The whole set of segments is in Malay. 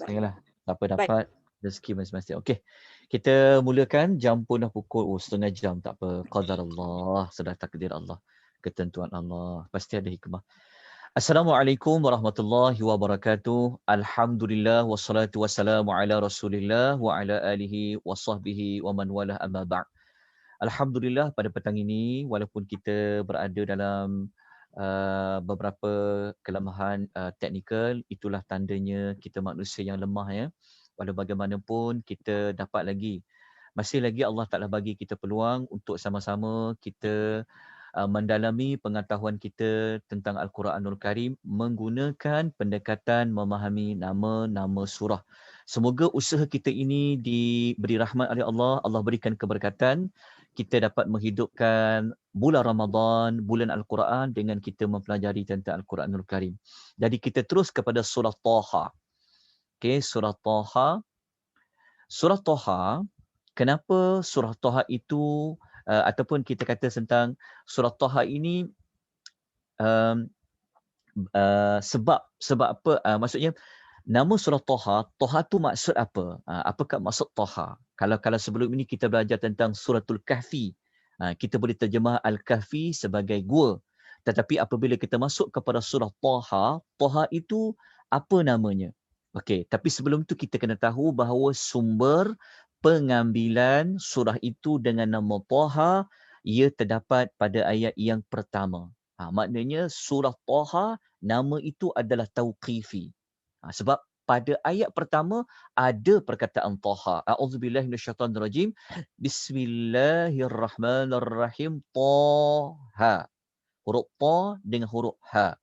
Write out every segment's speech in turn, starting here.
Ustaz. Janganlah. Siapa Baik. dapat rezeki masing-masing. Okey. Kita mulakan, jam pun dah pukul setengah jam, tak apa. Qadarullah, sudah takdir Allah. Ketentuan Allah. Pasti ada hikmah. Assalamualaikum warahmatullahi wabarakatuh. Alhamdulillah wassalatu wassalamu ala Rasulillah wa ala alihi wa sahbihi wa man wala amma ba'd. Alhamdulillah pada petang ini walaupun kita berada dalam beberapa kelemahan teknikal, itulah tandanya kita manusia yang lemah ya. Walau bagaimanapun kita dapat lagi, masih lagi Allah Taala bagi kita peluang untuk sama-sama kita mendalami pengetahuan kita tentang Al-Quranul Karim menggunakan pendekatan memahami nama-nama surah. Semoga usaha kita ini diberi rahmat oleh Allah, Allah berikan keberkatan, kita dapat menghidupkan bulan Ramadan, bulan Al-Quran dengan kita mempelajari tentang Al-Quranul Karim. Jadi kita terus kepada surah Taha. Okey, surah Taha. Surah Taha, kenapa surah Taha itu ataupun kita kata tentang surah Taha ini um, sebab apa, maksudnya nama surah Taha, Taha tu maksud apa? Apakah maksud Taha? Kalau sebelum ini kita belajar tentang suratul Kahfi, kita boleh terjemah Al-Kahfi sebagai gua. Tetapi apabila kita masuk kepada surah Taha, Taha itu apa namanya? Okey, tapi sebelum itu kita kena tahu bahawa sumber pengambilan surah itu dengan nama Taha, ia terdapat pada ayat yang pertama. Maknanya surah Taha, nama itu adalah tauqifi. Sebab pada ayat pertama ada perkataan Taha. A'udzubillahi minasyaitonirrajim. Bismillahirrahmanirrahim. Taha. Huruf Ta dengan huruf Ha.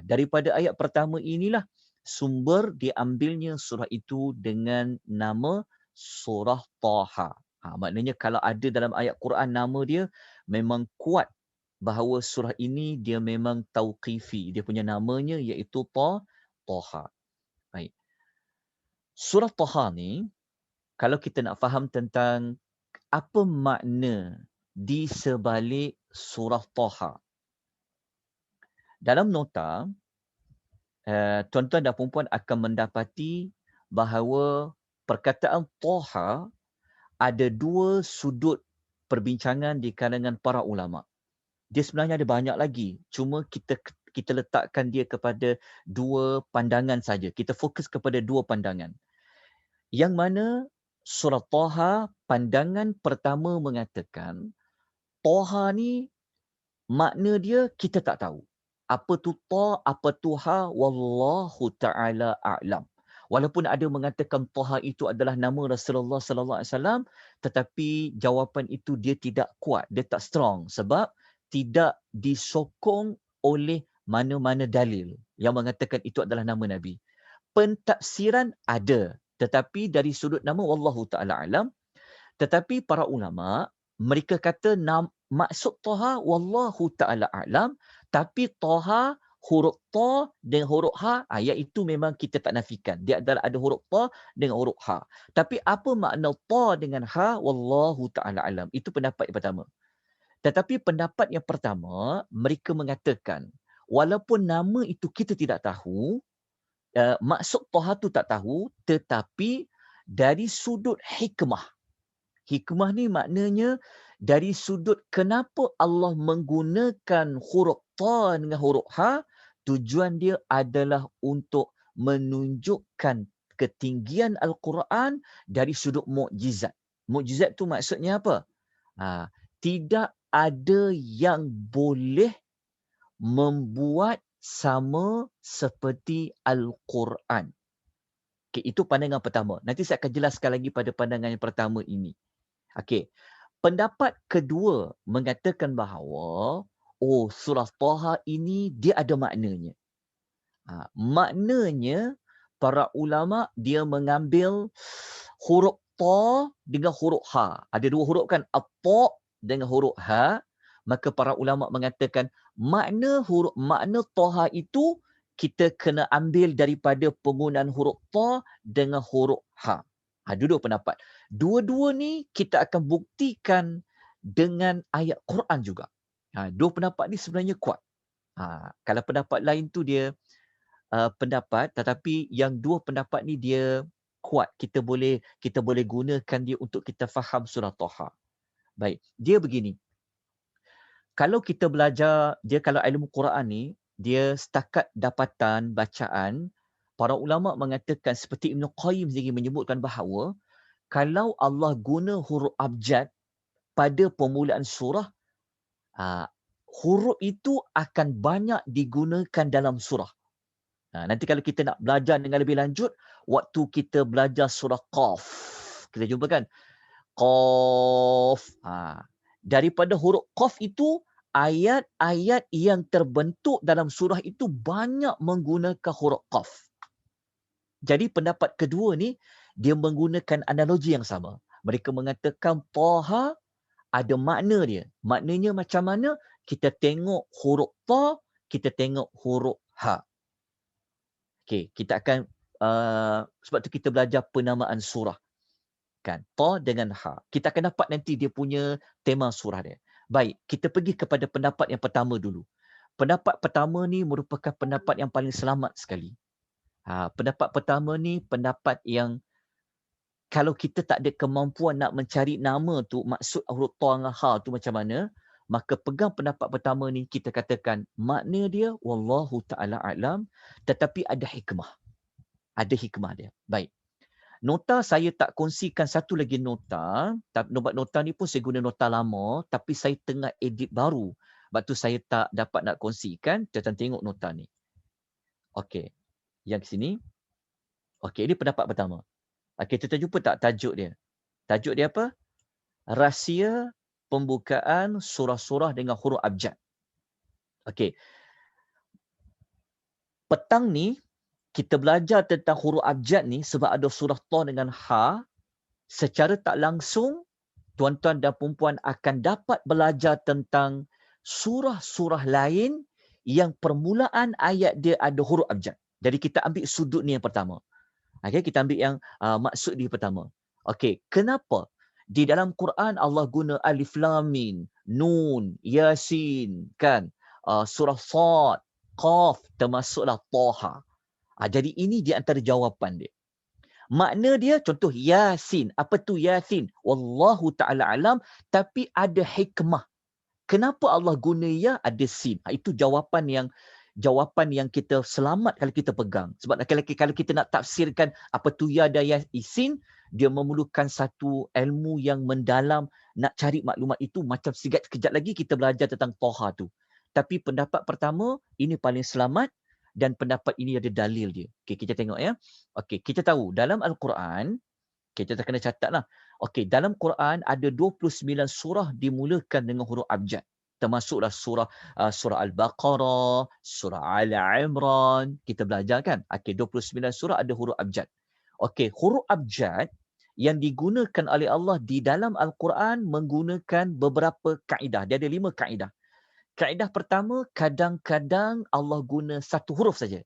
Daripada ayat pertama inilah sumber diambilnya surah itu dengan nama surah Taha. Maknanya kalau ada dalam ayat Quran nama dia, memang kuat bahawa surah ini dia memang tauqifi. Dia punya namanya iaitu Taha. Baik. Surah Taha ni, kalau kita nak faham tentang apa makna di sebalik surah Taha. Dalam nota, tuan-tuan dan puan-puan akan mendapati bahawa perkataan Taha ada dua sudut perbincangan di kalangan para ulama. Dia sebenarnya ada banyak lagi. Cuma kita letakkan dia kepada dua pandangan saja. Kita fokus kepada dua pandangan. Yang mana surah Taha, pandangan pertama mengatakan Taha ni makna dia kita tak tahu. Apa tu Ta, apa tu Ha, wallahu ta'ala a'lam. Walaupun ada mengatakan Taha itu adalah nama Rasulullah sallallahu alaihi wasallam, tetapi jawapan itu dia tidak kuat, dia tak strong sebab tidak disokong oleh mana-mana dalil yang mengatakan itu adalah nama Nabi. Pentafsiran ada, tetapi dari sudut nama wallahu ta'ala a'lam. Tetapi para ulama, mereka kata maksud Taha wallahu ta'ala a'lam, tapi Taha huruf Ta dengan huruf Ha, iaitu memang kita tak nafikan. Dia adalah ada huruf Ta dengan huruf Ha. Tapi apa makna Ta dengan Ha, wallahu ta'ala a'lam. Itu pendapat yang pertama. Tetapi pendapat yang pertama, mereka mengatakan, walaupun nama itu kita tidak tahu, maksud Taha tu tak tahu, tetapi dari sudut hikmah. Hikmah ni maknanya dari sudut kenapa Allah menggunakan huruf Ta dengan huruf Ha, tujuan dia adalah untuk menunjukkan ketinggian Al-Quran dari sudut mukjizat. Mukjizat tu maksudnya apa? Tidak ada yang boleh membuat sama seperti Al-Quran. Okay, itu pandangan pertama. Nanti saya akan jelaskan lagi pada pandangan yang pertama ini. Okey. Pendapat kedua mengatakan bahawa surah Taha ini dia ada maknanya. Maknanya para ulama dia mengambil huruf Ta dengan huruf Ha. Ada dua huruf kan? Ta dengan huruf Ha. Maka para ulama mengatakan makna Taha itu kita kena ambil daripada penggunaan huruf Ta dengan huruf Ha. Dua pendapat. Dua-dua ni kita akan buktikan dengan ayat Quran juga. Dua pendapat ni sebenarnya kuat. Kalau pendapat lain tu dia pendapat, tetapi yang dua pendapat ni dia kuat. Kita boleh gunakan dia untuk kita faham surah Taha. Baik, dia begini. Kalau kita belajar, kalau ilmu Quran ni, dia setakat dapatan, bacaan, para ulama mengatakan seperti Ibn Qayyim sendiri menyebutkan bahawa kalau Allah guna huruf abjad pada permulaan surah, huruf itu akan banyak digunakan dalam surah. Nanti kalau kita nak belajar dengan lebih lanjut, waktu kita belajar surah Qaf, kita jumpa kan? Qaf. Daripada huruf Qaf itu, ayat-ayat yang terbentuk dalam surah itu banyak menggunakan huruf Qaf. Jadi pendapat kedua ni, dia menggunakan analogi yang sama. Mereka mengatakan Taha ada makna dia. Maknanya macam mana? Kita tengok huruf Ta, kita tengok huruf Ha. Okey, kita akan sebab tu kita belajar penamaan surah. Kan? Ta dengan Ha. Kita akan dapat nanti dia punya tema surah dia. Baik, kita pergi kepada pendapat yang pertama dulu. Pendapat pertama ni merupakan pendapat yang paling selamat sekali. Pendapat pertama ni pendapat yang kalau kita tak ada kemampuan nak mencari nama tu, maksud huruf Ta dengan Ha tu macam mana, maka pegang pendapat pertama ni, kita katakan makna dia wallahu ta'ala a'lam, tetapi ada hikmah. Ada hikmah dia. Baik. Nota saya tak kongsikan satu lagi nota. Nota ni pun saya guna nota lama, tapi saya tengah edit baru. Sebab tu saya tak dapat nak kongsikan. Kita tengok nota ni. Okey. Yang sini. Okey, ini pendapat pertama. Okey, kita jumpa tak tajuk dia? Tajuk dia apa? Rahsia pembukaan surah-surah dengan huruf abjad. Okey. Petang ni, kita belajar tentang huruf abjad ni sebab ada surah Ta dengan Ha. Secara tak langsung, tuan-tuan dan perempuan akan dapat belajar tentang surah-surah lain yang permulaan ayat dia ada huruf abjad. Jadi kita ambil sudut ni yang pertama. Okay, kita ambil yang maksud dia pertama. Okey, kenapa? Di dalam Quran Allah guna alif lam mim, nun, yasin, kan? Surah Sad, Qaf, termasuklah Taha. Jadi ini di antara jawapan dia. Makna dia, contoh Yasin. Apa tu Yasin? Wallahu ta'ala alam, tapi ada hikmah. Kenapa Allah guna ya, ada sin? Itu jawapan yang kita selamat kalau kita pegang. Sebab kalau kita nak tafsirkan apa tu ya dan yasin, dia memerlukan satu ilmu yang mendalam, nak cari maklumat itu. Macam sekejap lagi kita belajar tentang Taha tu. Tapi pendapat pertama, ini paling selamat, dan pendapat ini ada dalil dia. Okay, kita tengok ya. Okay, kita tahu dalam Al-Quran, kita kena catatlah. Okey, dalam Quran ada 29 surah dimulakan dengan huruf abjad. Termasuklah surah Al-Baqarah, surah Al-Imran, kita belajar kan? Okey, 29 surah ada huruf abjad. Okey, huruf abjad yang digunakan oleh Allah di dalam Al-Quran menggunakan beberapa kaedah. Dia ada 5 kaedah. Kaedah pertama, kadang-kadang Allah guna satu huruf saja.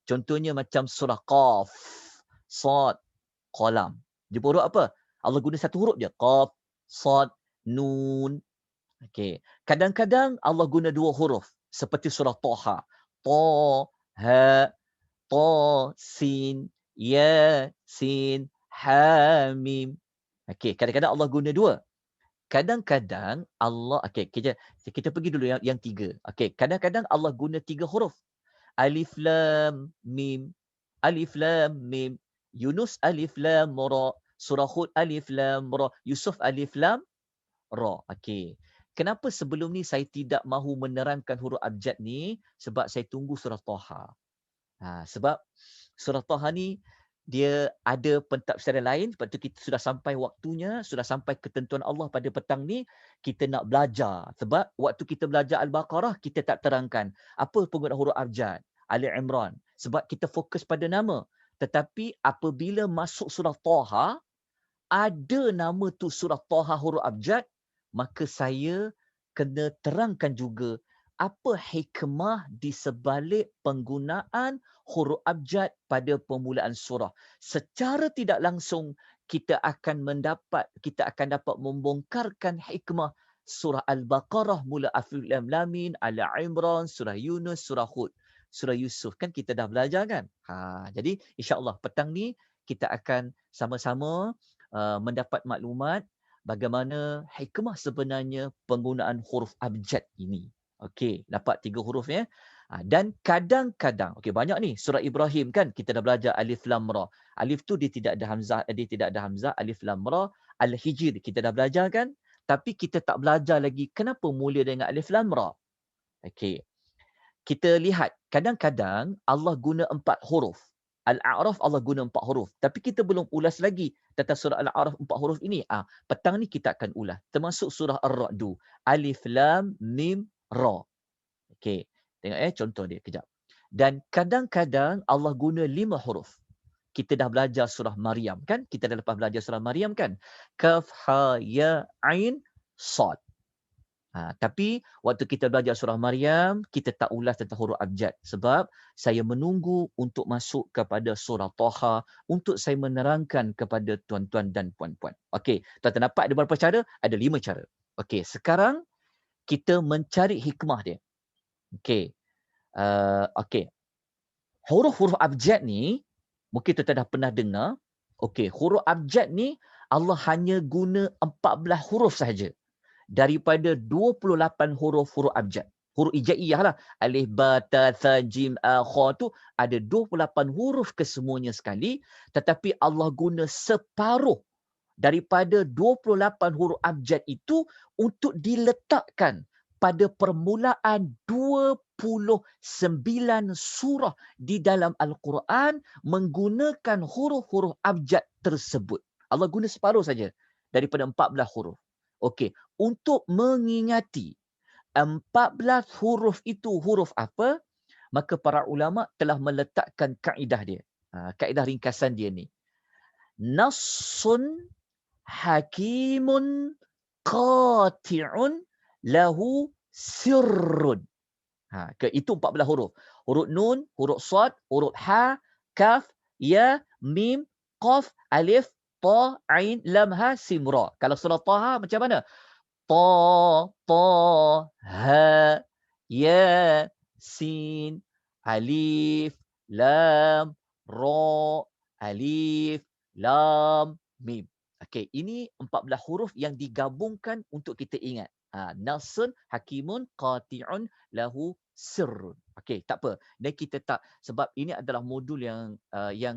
Contohnya macam surah Qaf, Sad, Qalam. Dia huruf apa? Allah guna satu huruf je. Qaf, Sad, Nun. Okey. Kadang-kadang Allah guna dua huruf. Seperti surah Taha. Ta, Ha, Ta, Sin, Ya, Sin, Ha, Mim. Okey. Kadang-kadang Allah guna dua. Kadang-kadang Allah, kita pergi dulu yang tiga. Okey, kadang-kadang Allah guna tiga huruf. Alif lam mim. Alif lam mim. Yunus alif lam ra. Surah Hud alif lam ra. Yusuf alif lam ra. Okey. Kenapa sebelum ni saya tidak mahu menerangkan huruf abjad ni? Sebab saya tunggu surah Taha. Sebab surah Taha ni dia ada pentafsiran lain, sebab tu kita sudah sampai waktunya, sudah sampai ketentuan Allah pada petang ni, kita nak belajar. Sebab waktu kita belajar Al-Baqarah, kita tak terangkan apa penggunaan huruf abjad, Ali Imran. Sebab kita fokus pada nama. Tetapi apabila masuk surah Taha, ada nama tu surah Taha huruf abjad, maka saya kena terangkan juga apa hikmah di sebalik penggunaan huruf abjad pada permulaan surah. Secara tidak langsung kita akan dapat membongkarkan hikmah surah Al-Baqarah mula Alif Lam Mim, Al Imran, surah Yunus, surah Hud. surah Yusuf. Kan kita dah belajar kan? Jadi insya-Allah petang ni kita akan sama-sama mendapat maklumat bagaimana hikmah sebenarnya penggunaan huruf abjad ini. Okey, dapat 3 huruf ya. Dan kadang-kadang, okey banyak ni surah Ibrahim kan kita dah belajar alif lam ra. Alif tu dia tidak ada hamzah, alif lam ra. Al-Hijr kita dah belajar kan? Tapi kita tak belajar lagi kenapa mula dengan alif lam ra. Okey. Kita lihat kadang-kadang Allah guna 4 huruf. Al-A'raf Allah guna 4 huruf. Tapi kita belum ulas lagi tentang surah Al-A'raf 4 huruf ini. Petang ni kita akan ulas. Termasuk surah Ar-Ra'du. Alif lam mim ra. Okey. Tengok contoh dia kejap. Dan kadang-kadang Allah guna 5 huruf. Kita dah belajar surah Maryam kan? Kita dah lepas belajar surah Maryam kan? Kaf, ha, ya, ain, sad. Tapi waktu kita belajar surah Maryam, kita tak ulas tentang huruf abjad. Sebab saya menunggu untuk masuk kepada surah Taha untuk saya menerangkan kepada tuan-tuan dan puan-puan. Okey, tuan-tuan dapat ada berapa cara? Ada 5 cara. Okey, sekarang kita mencari hikmah dia. Okey. Okey. Huruf-huruf abjad ni, mungkin tuan-tuan dah pernah dengar. Okey, huruf abjad ni Allah hanya guna 14 huruf sahaja daripada 28 huruf-huruf abjad. Huruf ijaiyah lah. Alif, ba, ta, tha, jim, a, kha tu ada 28 huruf kesemuanya sekali. Tetapi Allah guna separuh daripada 28 huruf abjad itu untuk diletakkan pada permulaan 29 surah di dalam Al-Quran menggunakan huruf-huruf abjad tersebut. Allah guna separuh saja daripada 14 huruf. Okey, untuk mengingati 14 huruf itu huruf apa, maka para ulama telah meletakkan kaedah dia. Kaedah ringkasan dia ni. Nassun hakimun qati'un lahu sirrun. Itu 14 huruf. Huruf nun, huruf sad, huruf ha, kaf, ya, mim, qaf, alif, ta, ain, lam, ha, sim, ra. Kalau surah Taha macam mana? Ta, ha, ya, sin, alif, lam, ra, alif, lam, mim. Okey, ini 14 huruf yang digabungkan untuk kita ingat. Nasun, hakimun, qati'un, lahu, sirrun. Okey, tak apa. Dan kita tak, sebab ini adalah modul yang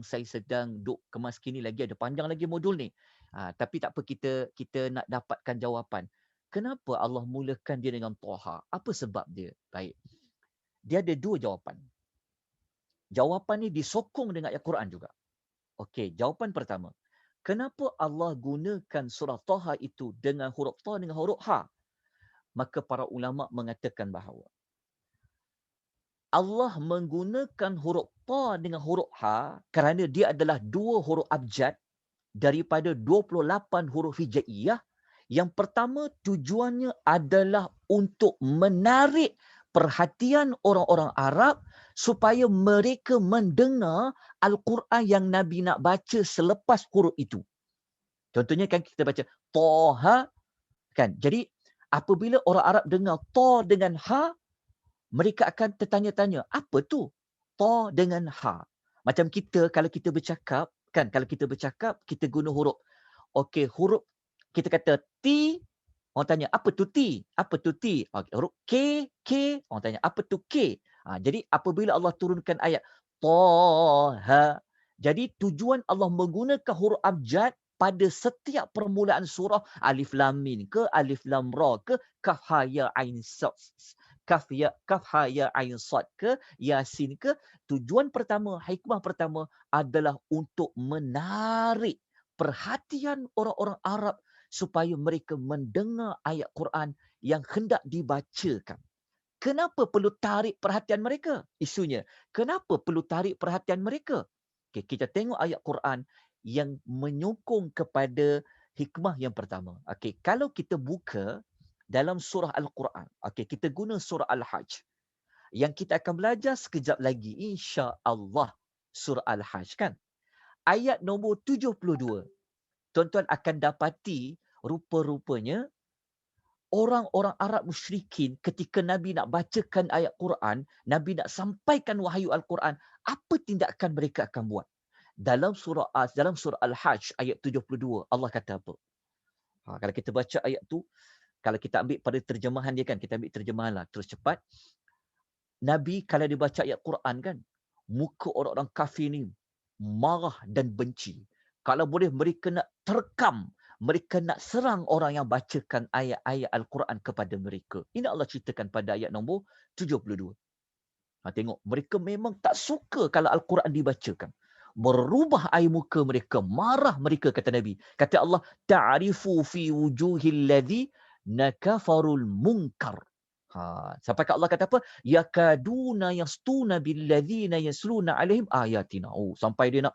saya sedang duk kemas kini lagi, ada panjang lagi modul ni. Tapi tak apa, kita nak dapatkan jawapan. Kenapa Allah mulakan dia dengan Taha? Apa sebab dia? Baik. Dia ada 2 jawapan. Jawapan ni disokong dengan ayat Quran juga. Okey, jawapan pertama. Kenapa Allah gunakan surah Taha itu dengan huruf Ta dengan huruf Ha? Maka para ulama mengatakan bahawa Allah menggunakan huruf Ta dengan huruf Ha kerana dia adalah 2 huruf abjad daripada 28 huruf hijaiyah. Yang pertama tujuannya adalah untuk menarik perhatian orang-orang Arab supaya mereka mendengar Al-Quran yang Nabi nak baca selepas huruf itu. Contohnya kan kita baca Taha kan. Jadi apabila orang Arab dengar Ta dengan Ha, mereka akan tertanya-tanya, apa tu Ta dengan Ha? Macam kita kalau kita bercakap kan, kalau kita bercakap kita guna huruf. Okey, huruf kita kata T, orang tanya apa tu T? Apa tu T? Okay, huruf K, orang tanya apa tu K? Jadi apabila Allah turunkan ayat Taha, jadi tujuan Allah menggunakan huruf abjad pada setiap permulaan surah, alif lam mim ke, alif lam ra ke, kaf ha ya ain sad, kaf ha ya ain sad ke, yasin ke. Tujuan pertama, hikmah pertama adalah untuk menarik perhatian orang-orang Arab supaya mereka mendengar ayat Quran yang hendak dibacakan. Kenapa perlu tarik perhatian mereka? Isunya, kenapa perlu tarik perhatian mereka? Okay, kita tengok ayat Quran yang menyokong kepada hikmah yang pertama. Okay, kalau kita buka dalam surah Al-Quran, okay, kita guna surah Al-Hajj. Yang kita akan belajar sekejap lagi, insya-Allah, surah Al-Hajj kan? Ayat nombor 72. Tuan-tuan akan dapati rupa-rupanya orang-orang Arab musyrikin ketika Nabi nak bacakan ayat Quran, Nabi nak sampaikan wahyu Al-Quran, apa tindakan mereka akan buat? Dalam surah Al-Hajj ayat 72, Allah kata apa? Kalau kita baca ayat tu, kalau kita ambil pada terjemahan dia kan, kita ambil terjemahan lah terus cepat. Nabi kalau dia baca ayat Quran kan, muka orang-orang kafir ni marah dan benci. Kalau boleh mereka nak terkam, mereka nak serang orang yang bacakan ayat-ayat Al-Quran kepada mereka. Ini Allah ceritakan pada ayat nombor 72. Tengok, mereka memang tak suka kalau Al-Quran dibacakan. Berubah air muka mereka, marah mereka, kata Nabi. Kata Allah, ta'rifu fi wujuhil ladzi nakafarul munkar. Sampai kat Allah kata apa? Yakaduna yastuna billadzina yasluna alaihim ayatina. Sampai nak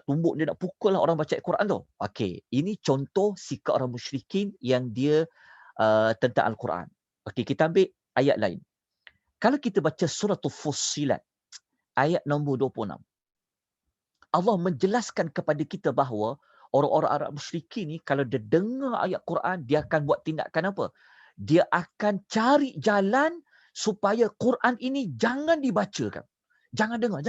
tumbuk, dia nak pukul lah orang baca Al-Quran tu. Okey, ini contoh sikap orang musyrikin yang dia tentang Al-Quran. Okey, kita ambil ayat lain. Kalau kita baca surah Fussilat ayat nombor 26. Allah menjelaskan kepada kita bahawa orang-orang Arab musyrikin ni kalau dia dengar ayat Quran, dia akan buat tindakan apa? Dia akan cari jalan supaya Quran ini jangan dibacakan. Jangan dengar.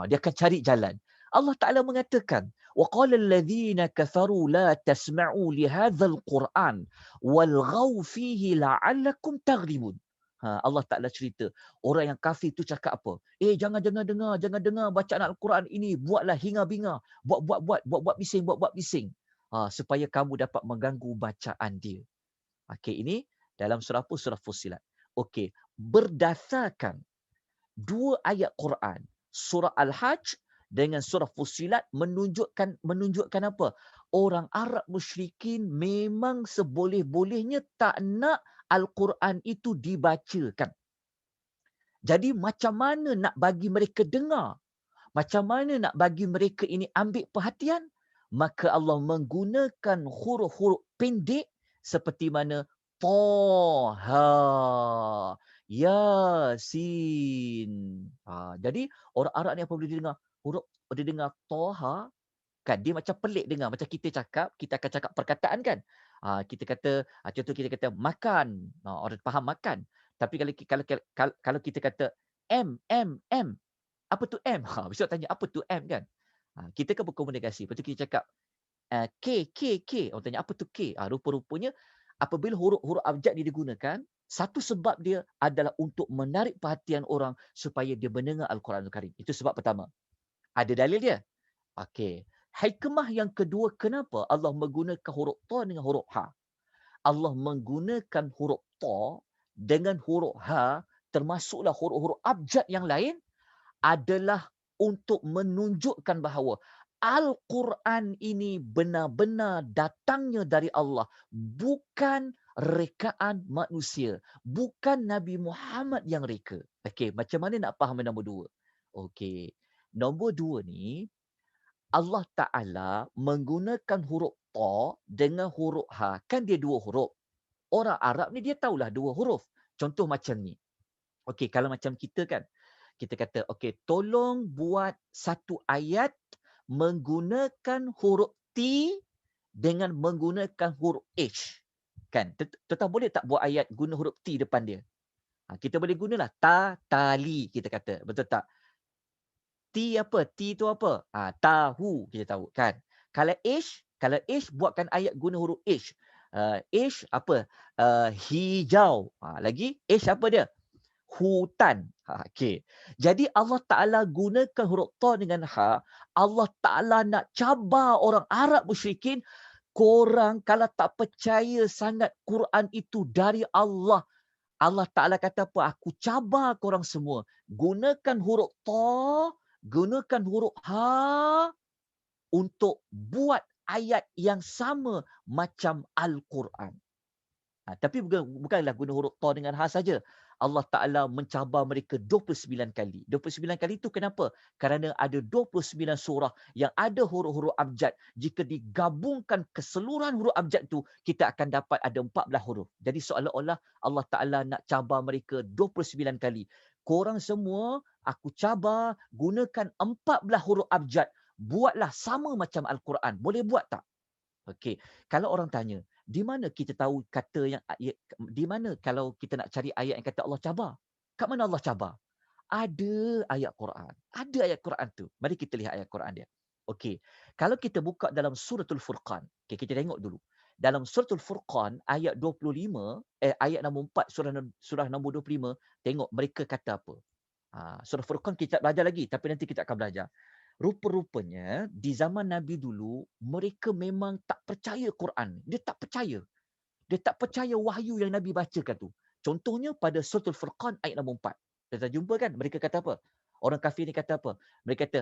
Dia akan cari jalan. Allah Ta'ala mengatakan, وَقَالَ الَّذِينَ كَفَرُوا لَا تَسْمَعُوا لِهَذَا الْقُرْآنِ وَالْغَوْا فِيهِ لَعَلَّكُمْ تَغْلِبُونَ. Allah Ta'ala cerita, orang yang kafir tu cakap apa? Jangan dengar bacaan Al-Quran ini, buatlah hinga-binga, buat bising, supaya kamu dapat mengganggu bacaan dia. Okey, ini dalam surah apa? Surah Fussilat. Okey, berdasarkan dua ayat Quran, surah Al-Hajj dengan surah Fussilat menunjukkan apa? Orang Arab musyrikin memang seboleh-bolehnya tak nak Al-Quran itu dibacakan. Jadi macam mana nak bagi mereka dengar? Macam mana nak bagi mereka ini ambil perhatian? Maka Allah menggunakan huruf-huruf pendek seperti mana Taha, Yasin. Jadi orang Arab ni apabila dia dengar huruf, dia dengar Taha, kan dia macam pelik dengar. Macam kita cakap, kita akan cakap perkataan kan. Kita kata, contoh kita kata makan. Orang faham makan. Tapi kalau kita kata M, apa tu M? Besok tanya apa tu M kan. Kita kan berkomunikasi. Lepas tu kita cakap K. Orang tanya apa tu K? Rupa-rupanya apabila huruf-huruf abjad digunakan, satu sebab dia adalah untuk menarik perhatian orang supaya dia mendengar Al-Quranul Karim. Itu sebab pertama. Ada dalil dia. Okey. Hikmah yang kedua, kenapa Allah menggunakan huruf Ta dengan huruf Ha? Allah menggunakan huruf Ta dengan huruf Ha, termasuklah huruf-huruf abjad yang lain, adalah untuk menunjukkan bahawa Al-Quran ini benar-benar datangnya dari Allah, bukan rekaan manusia, bukan Nabi Muhammad yang reka. Okey, macam mana nak faham nombor dua? Okey, nombor dua ni, Allah Ta'ala menggunakan huruf Ta dengan huruf Ha. Kan dia dua huruf. Orang Arab ni dia tahulah dua huruf. Contoh macam ni. Okey, kalau macam kita kan, kita kata, okey, tolong buat satu ayat menggunakan huruf T dengan menggunakan huruf H. Kan? Tuan boleh tak buat ayat guna huruf T depan dia? Kita boleh gunalah tali, kita kata. Betul tak? T apa? T tu apa? Tahu, kita tahu kan. Kalau H buatkan ayat guna huruf H. H apa? Hijau. Lagi H apa dia? Hutan. Okey. Jadi Allah Ta'ala gunakan huruf Ta dengan Ha. Allah Ta'ala nak cabar orang Arab musyrikin. Korang kalau tak percaya sangat Quran itu dari Allah, Allah Ta'ala kata apa? Aku cabar korang semua. Gunakan huruf Ta, gunakan huruf Ha untuk buat ayat yang sama macam Al-Quran. Tapi bukanlah guna huruf Ta dengan Ha saja. Allah Ta'ala mencabar mereka 29 kali. 29 kali itu kenapa? Kerana ada 29 surah yang ada huruf-huruf abjad. Jika digabungkan keseluruhan huruf abjad itu, kita akan dapat ada 14 huruf. Jadi seolah-olah Allah Ta'ala nak cabar mereka 29 kali. Korang semua, aku cabar, gunakan 14 huruf abjad. Buatlah sama macam Al-Quran. Boleh buat tak? Okey. Kalau orang tanya, Di mana kita tahu kata yang di mana kalau kita nak cari ayat yang kata Allah cabar? Kat mana Allah cabar? Ada ayat Quran. Ada ayat Quran tu. Mari kita lihat ayat Quran dia. Okey. Kalau kita buka dalam suratul Furqan. Okey, kita tengok dulu. Dalam suratul Furqan ayat 25, ayat nombor 4 surah nombor 25, tengok mereka kata apa. Surah Furqan kita tak belajar lagi tapi nanti kita akan belajar. Rupa-rupanya di zaman Nabi dulu mereka memang tak percaya Quran. Dia tak percaya. Dia tak percaya wahyu yang Nabi bacakan tu. Contohnya pada suratul Furqan ayat nombor 4. Kita jumpa kan mereka kata apa? Orang kafir ni kata apa? Mereka kata,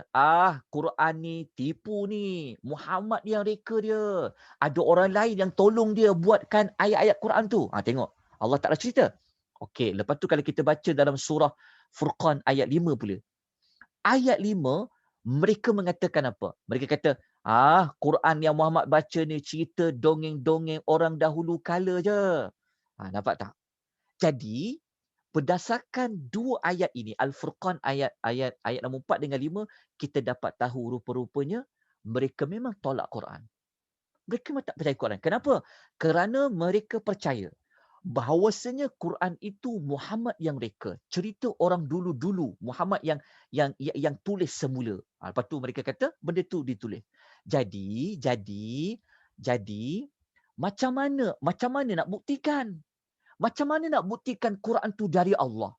Quran ni tipu ni. Muhammad yang reka dia. Ada orang lain yang tolong dia buatkan ayat-ayat Quran tu. Tengok. Allah Ta'ala cerita. Okey, lepas tu kalau kita baca dalam surah Furqan ayat 5 pula. Ayat 5, mereka mengatakan apa? Mereka kata, Quran yang Muhammad baca ni cerita dongeng-dongeng orang dahulu kala je. Nampak tak? Jadi, berdasarkan dua ayat ini, Al-Furqan ayat nombor 4 dengan 5, kita dapat tahu rupa-rupanya mereka memang tolak Quran. Mereka memang tak percaya Quran. Kenapa? Kerana mereka percaya bahawasanya Quran itu Muhammad yang reka. Cerita orang dulu-dulu, Muhammad yang tulis semula. Lepas tu mereka kata benda tu ditulis. Jadi macam mana nak buktikan? Macam mana nak buktikan Quran tu dari Allah?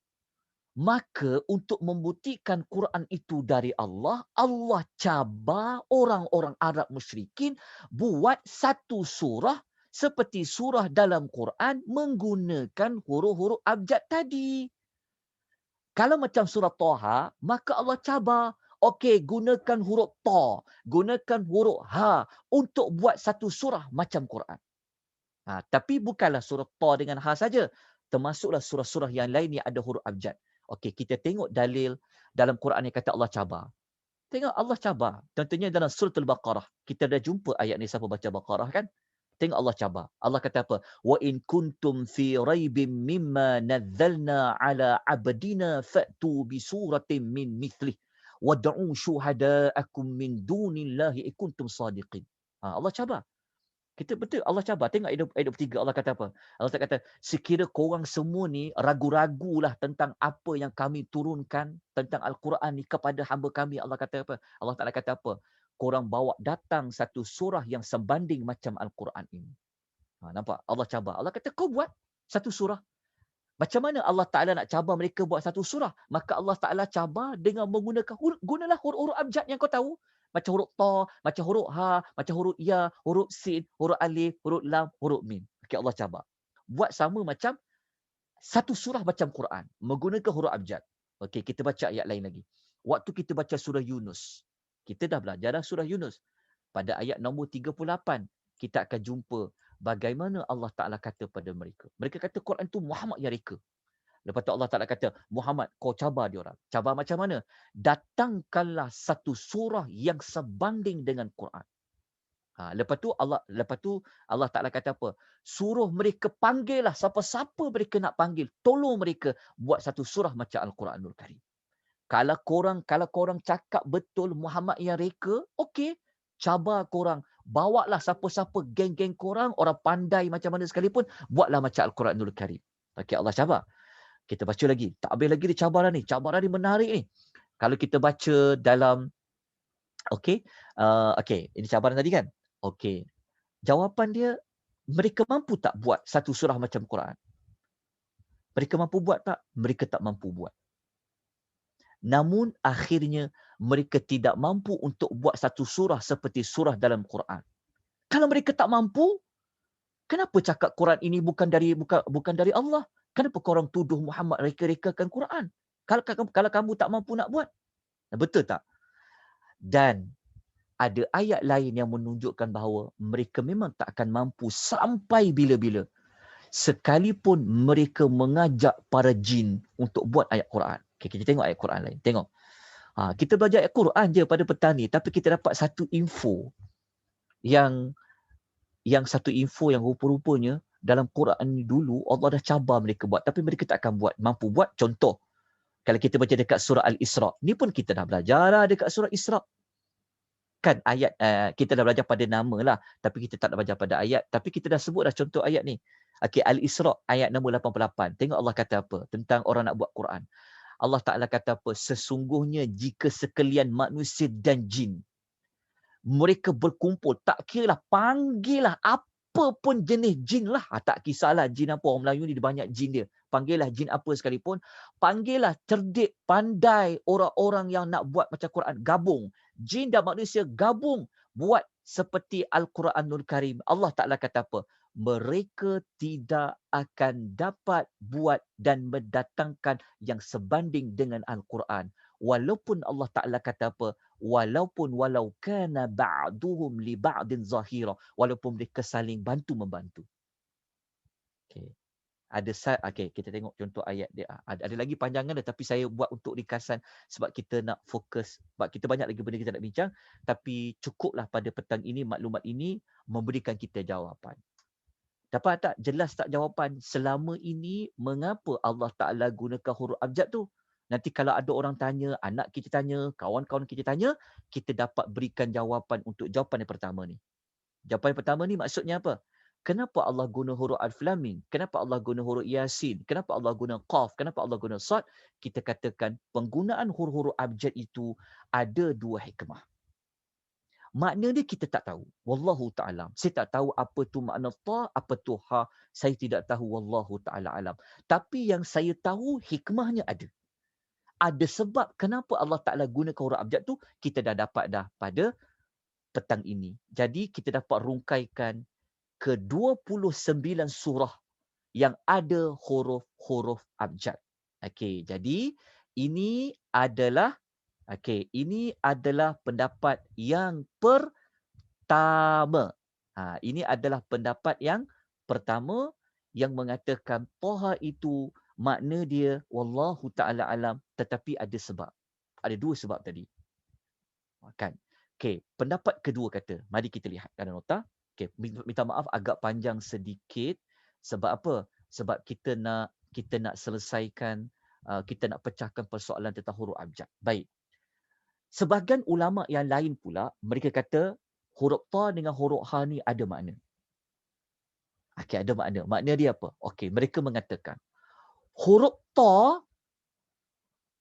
Maka untuk membuktikan Quran itu dari Allah, Allah cabar orang-orang Arab musyrikin buat satu surah seperti surah dalam Quran menggunakan huruf-huruf abjad tadi. Kalau macam surah Taha, maka Allah cabar. Okey, gunakan huruf Ta, gunakan huruf Ha untuk buat satu surah macam Quran. Tapi bukanlah surah Ta dengan Ha saja. Termasuklah surah-surah yang lain yang ada huruf abjad. Okey, kita tengok dalil dalam Quran yang kata Allah cabar. Tengok Allah cabar. Contohnya dalam surah Al-Baqarah. Kita dah jumpa ayat ni, siapa baca Baqarah kan? Tengok Allah cabar. Allah kata apa? Wa in kuntum fi raibim mimma nazzalna ala abdina fa'tu bi suratin min mithlih wad'u syuhada'akum min dunillahi in kuntum sadiqin. Allah cabar. Kita betul Allah cabar. Tengok ayat 23 Allah kata apa? Allah kata, sekira korang semua ni ragu-ragulah tentang apa yang kami turunkan tentang Al-Quran ni kepada hamba kami. Allah kata apa? Allah Ta'ala kata apa? Korang bawa datang satu surah yang sebanding macam Al-Quran ini. Nampak? Allah cabar. Allah kata kau buat satu surah. Macam mana Allah Ta'ala nak cabar mereka buat satu surah? Maka Allah Ta'ala cabar dengan menggunakan gunalah huruf-huruf abjad yang kau tahu. Macam huruf Ta, macam huruf Ha, macam huruf Ya, huruf Sin, huruf Alif, huruf Lam, huruf Mim. Okay, Allah cabar. Buat sama macam satu surah macam Quran. Menggunakan huruf abjad. Okey, kita baca ayat lain lagi. Waktu kita baca surah Yunus. Kita dah belajar dah surah Yunus. Pada ayat nombor 38, kita akan jumpa bagaimana Allah Ta'ala kata pada mereka. Mereka kata Quran tu Muhammad yang reka. Lepas tu Allah Ta'ala kata, Muhammad, kau cabar dia orang. Cabar macam mana? Datangkanlah satu surah yang sebanding dengan Quran. Lepas tu Allah Ta'ala kata apa? Suruh mereka panggillah siapa-siapa mereka nak panggil. Tolong mereka buat satu surah macam Al-Quranul Karim. Kalau korang cakap betul Muhammad yang reka, okey, cabar korang. Bawalah siapa-siapa geng-geng korang, orang pandai macam mana sekalipun, buatlah macam Al-Quranul Karim. Okey, Allah cabar. Kita baca lagi. Tak habis lagi dia cabaran ni. Cabaran ni menarik ni. Kalau kita baca dalam, okey, ini cabaran tadi kan? Okey. Jawapan dia, mereka mampu tak buat satu surah macam Quran? Mereka mampu buat tak? Mereka tak mampu buat. Namun akhirnya mereka tidak mampu untuk buat satu surah seperti surah dalam Quran. Kalau mereka tak mampu, kenapa cakap Quran ini bukan dari Allah? Kenapa korang tuduh Muhammad reka-rekakan Quran? Kalau kamu tak mampu nak buat. Betul tak? Dan ada ayat lain yang menunjukkan bahawa mereka memang tak akan mampu sampai bila-bila. Sekalipun mereka mengajak para jin untuk buat ayat Quran. Okay, kita tengok ayat Quran lain. Tengok. Kita belajar ayat Quran je pada petang ni, tapi kita dapat satu info yang satu info yang rupa-rupanya dalam Quran ni dulu Allah dah cabar mereka buat, tapi mereka tak akan mampu buat. Contoh, kalau kita baca dekat surah Al-Isra, ni pun kita dah belajar lah dekat surah Isra. kan ayat kita dah belajar pada nama lah, tapi kita tak nak belajar pada ayat, tapi kita dah sebut dah contoh ayat ni. Okey, Al-Isra ayat nombor 88. Tengok Allah kata apa tentang orang nak buat Quran. Allah Ta'ala kata apa? Sesungguhnya jika sekalian manusia dan jin mereka berkumpul, tak kiralah, panggillah apa pun jenis jin lah. Tak kisahlah jin apa, orang Melayu ni dia banyak jin dia. Panggillah jin apa sekalipun, panggillah cerdik, pandai orang-orang yang nak buat macam Quran. Gabung. Jin dan manusia gabung buat seperti Al-Quranul Karim. Allah Ta'ala kata apa? Mereka tidak akan dapat buat dan mendatangkan yang sebanding dengan Al-Quran. Walaupun Allah Ta'ala kata apa? Walau kana ba'duhum li ba'din zahira. Walaupun mereka saling bantu-membantu. Okay. Okay, kita tengok contoh ayat dia. Ada lagi panjangan tetapi saya buat untuk ringkasan sebab kita nak fokus. Sebab kita banyak lagi benda kita nak bincang. Tapi cukuplah pada petang ini, maklumat ini memberikan kita jawapan. Dapat tak? Jelas tak jawapan? Selama ini, mengapa Allah Ta'ala gunakan huruf abjad tu? Nanti kalau ada orang tanya, anak kita tanya, kawan-kawan kita tanya, kita dapat berikan jawapan untuk jawapan yang pertama ni. Jawapan yang pertama ni maksudnya apa? Kenapa Allah guna huruf Alif Lam Mim? Kenapa Allah guna huruf Yasin? Kenapa Allah guna Qaf? Kenapa Allah guna Sad? Kita katakan penggunaan huruf-huruf abjad itu ada dua hikmah. Makna dia kita tak tahu. Wallahu ta'ala. Saya tak tahu apa tu makna ta, apa tu ha. Saya tidak tahu. Wallahu ta'ala alam. Tapi yang saya tahu hikmahnya ada. Ada sebab kenapa Allah Ta'ala gunakan huruf abjad tu, kita dah dapat dah pada petang ini. Jadi kita dapat rungkaikan ke 29 surah yang ada huruf-huruf abjad. Okey, jadi ini adalah pendapat yang pertama. Ini adalah pendapat yang pertama yang mengatakan Taha itu makna dia wallahu ta'ala alam, tetapi ada sebab. Ada dua sebab tadi. Kan? Okey, pendapat kedua kata, mari kita lihat dalam nota. Okey, minta maaf agak panjang sedikit. Sebab apa? Sebab kita nak selesaikan, kita nak pecahkan persoalan tentang huruf abjad. Baik. Sebahagian ulama yang lain pula, mereka kata huruf ta dengan huruf ha ni ada makna. Okey, ada makna. Makna dia apa? Okey, mereka mengatakan huruf ta